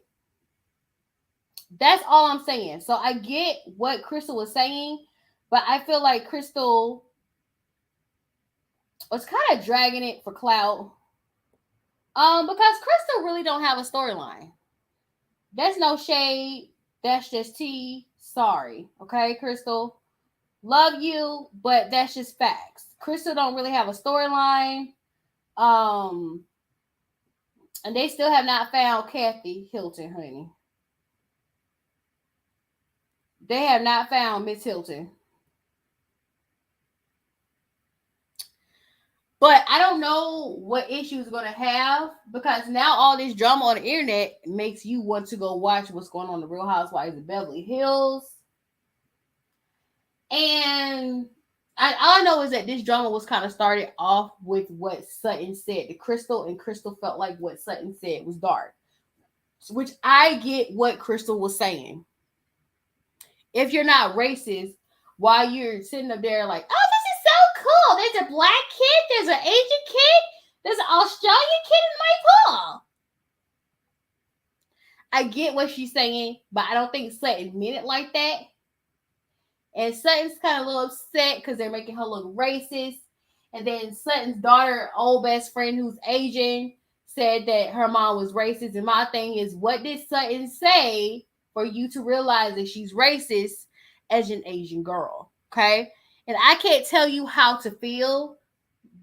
That's all I'm saying. So I get what Crystal was saying, but I feel like Crystal was kind of dragging it for clout. Because Crystal really don't have a storyline. That's no shade. That's just tea. Sorry. Okay, Crystal. Love you, but that's just facts. Crystal don't really have a storyline. And they still have not found Kathy Hilton, honey. They have not found Miss Hilton. But I don't know what issues going to have because now all this drama on the internet makes you want to go watch what's going on in the Real Housewives of Beverly Hills. And all I know is that this drama was kind of started off with what Sutton said to Crystal, and Crystal felt like what Sutton said was dark, which I get what Crystal was saying. If you're not racist, while you're sitting up there like, oh, this is so cool. There's a black kid, there's an Asian kid, there's an Australian kid in my pool. I get what she's saying, but I don't think Sutton meant it like that. And Sutton's kind of a little upset because they're making her look racist. And then Sutton's daughter, old best friend who's Asian, said that her mom was racist. And my thing is, what did Sutton say for you to realize that she's racist as an Asian girl? Okay? And I can't tell you how to feel.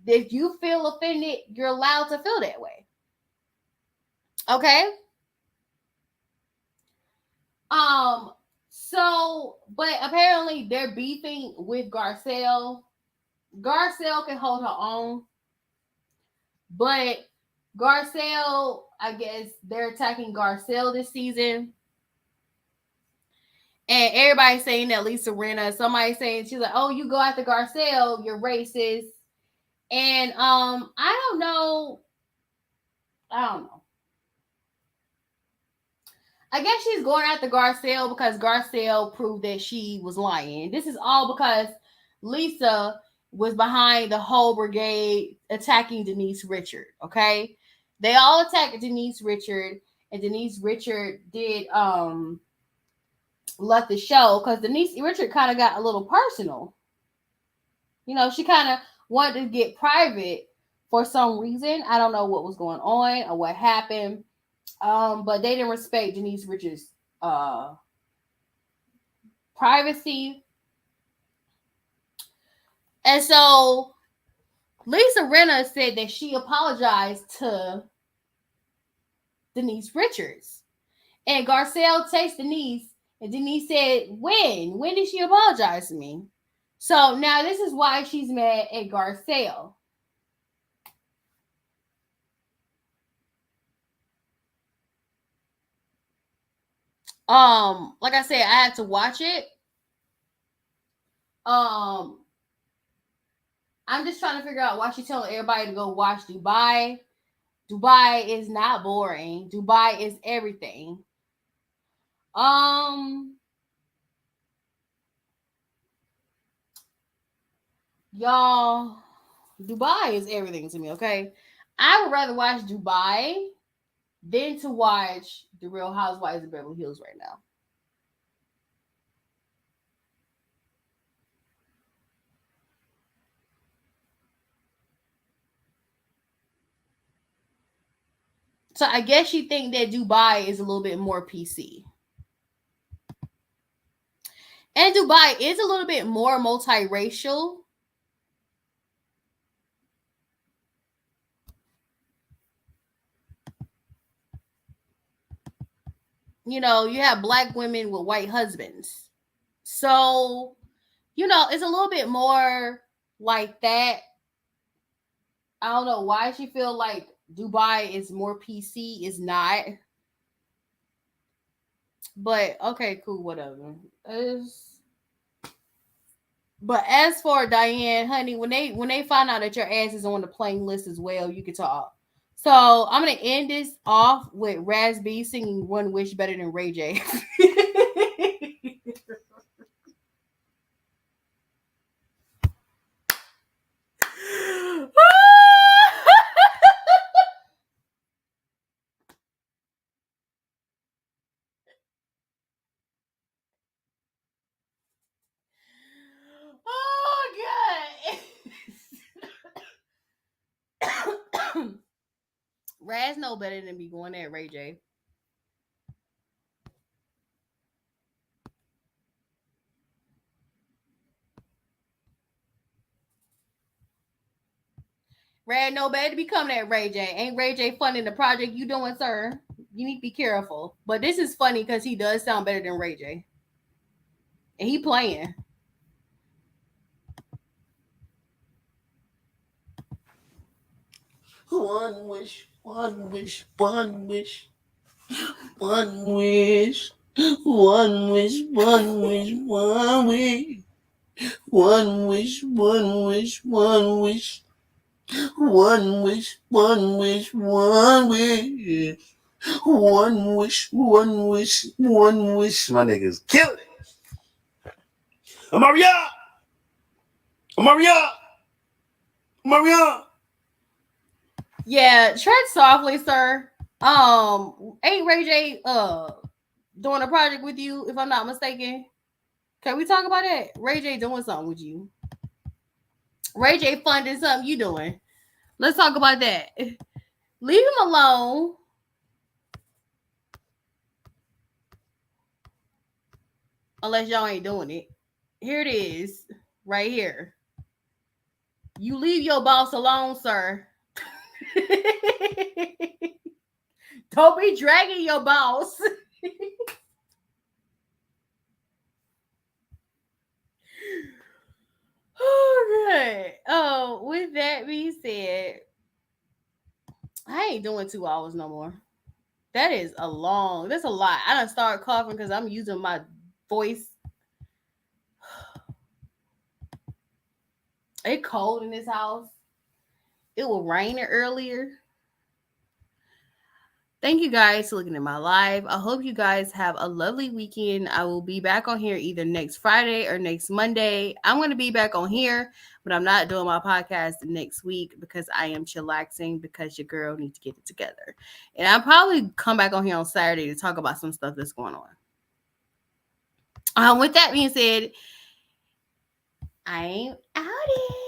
If you feel offended, you're allowed to feel that way. Okay? So, but apparently they're beefing with Garcelle. Garcelle can hold her own, but Garcelle, I guess they're attacking Garcelle this season. And everybody's saying that Lisa Rinna, somebody's saying, she's like, oh, you go after Garcelle, you're racist. And I don't know. I guess she's going after Garcelle because Garcelle proved that she was lying. This is all because Lisa was behind the whole brigade attacking Denise Richard, okay? They all attacked Denise Richard, and Denise Richard did left the show because Denise Richard kind of got a little personal. You know, she kind of wanted to get private for some reason. I don't know what was going on or what happened. But they didn't respect Denise Richards' privacy. And so Lisa Rinna said that she apologized to Denise Richards. And Garcelle texted Denise, and Denise said, When? When did she apologize to me? So now this is why she's mad at Garcelle. Like I said, I had to watch it. I'm just trying to figure out why she's telling everybody to go watch Dubai. Dubai is not boring. Dubai is everything. Y'all, Dubai is everything to me, okay? I would rather watch Dubai than to watch The Real Housewives of Beverly Hills right now. So I guess you think that Dubai is a little bit more PC. And Dubai is a little bit more multiracial. You know, you have black women with white husbands. So, you know, it's a little bit more like that. I don't know why she feel like Dubai is more PC. Is not. But okay, cool, whatever. But as for Diane, honey, when they find out that your ass is on the playing list as well, you can talk. So I'm gonna end this off with Raz B singing "One Wish" better than Ray J. Oh god. Raz know better than be going at Ray J. Raz know better to be coming at Ray J. Ain't Ray J funding the project you doing, sir? You need to be careful. But this is funny because he does sound better than Ray J. And he playing. One wish, one wish, one wish, one wish, one wish, one wish, one wish, one wish, one wish, one wish, one wish, one wish, one wish, one wish, one wish, one wish. My niggas killing it. Omarion, Omarion, Omarion. Yeah, tread softly, sir. Ain't Ray J doing a project with you, if I'm not mistaken? Can we talk about that? Ray J doing something with you. Ray J funding something you doing. Let's talk about that. Leave him alone. Unless y'all ain't doing it. Here it is. Right here. You leave your boss alone, sir. Don't be dragging your boss. Okay. Oh, with that being said, I ain't doing 2 hours no more. That's a lot. I done started coughing because I'm using my voice. It's cold in this house. It was raining earlier. Thank you guys for looking at my live. I hope you guys have a lovely weekend. I will be back on here either next Friday or next Monday. I'm going to be back on here, but I'm not doing my podcast next week because I am chillaxing because your girl needs to get it together. And I'll probably come back on here on Saturday to talk about some stuff that's going on. With that being said, I'm outie.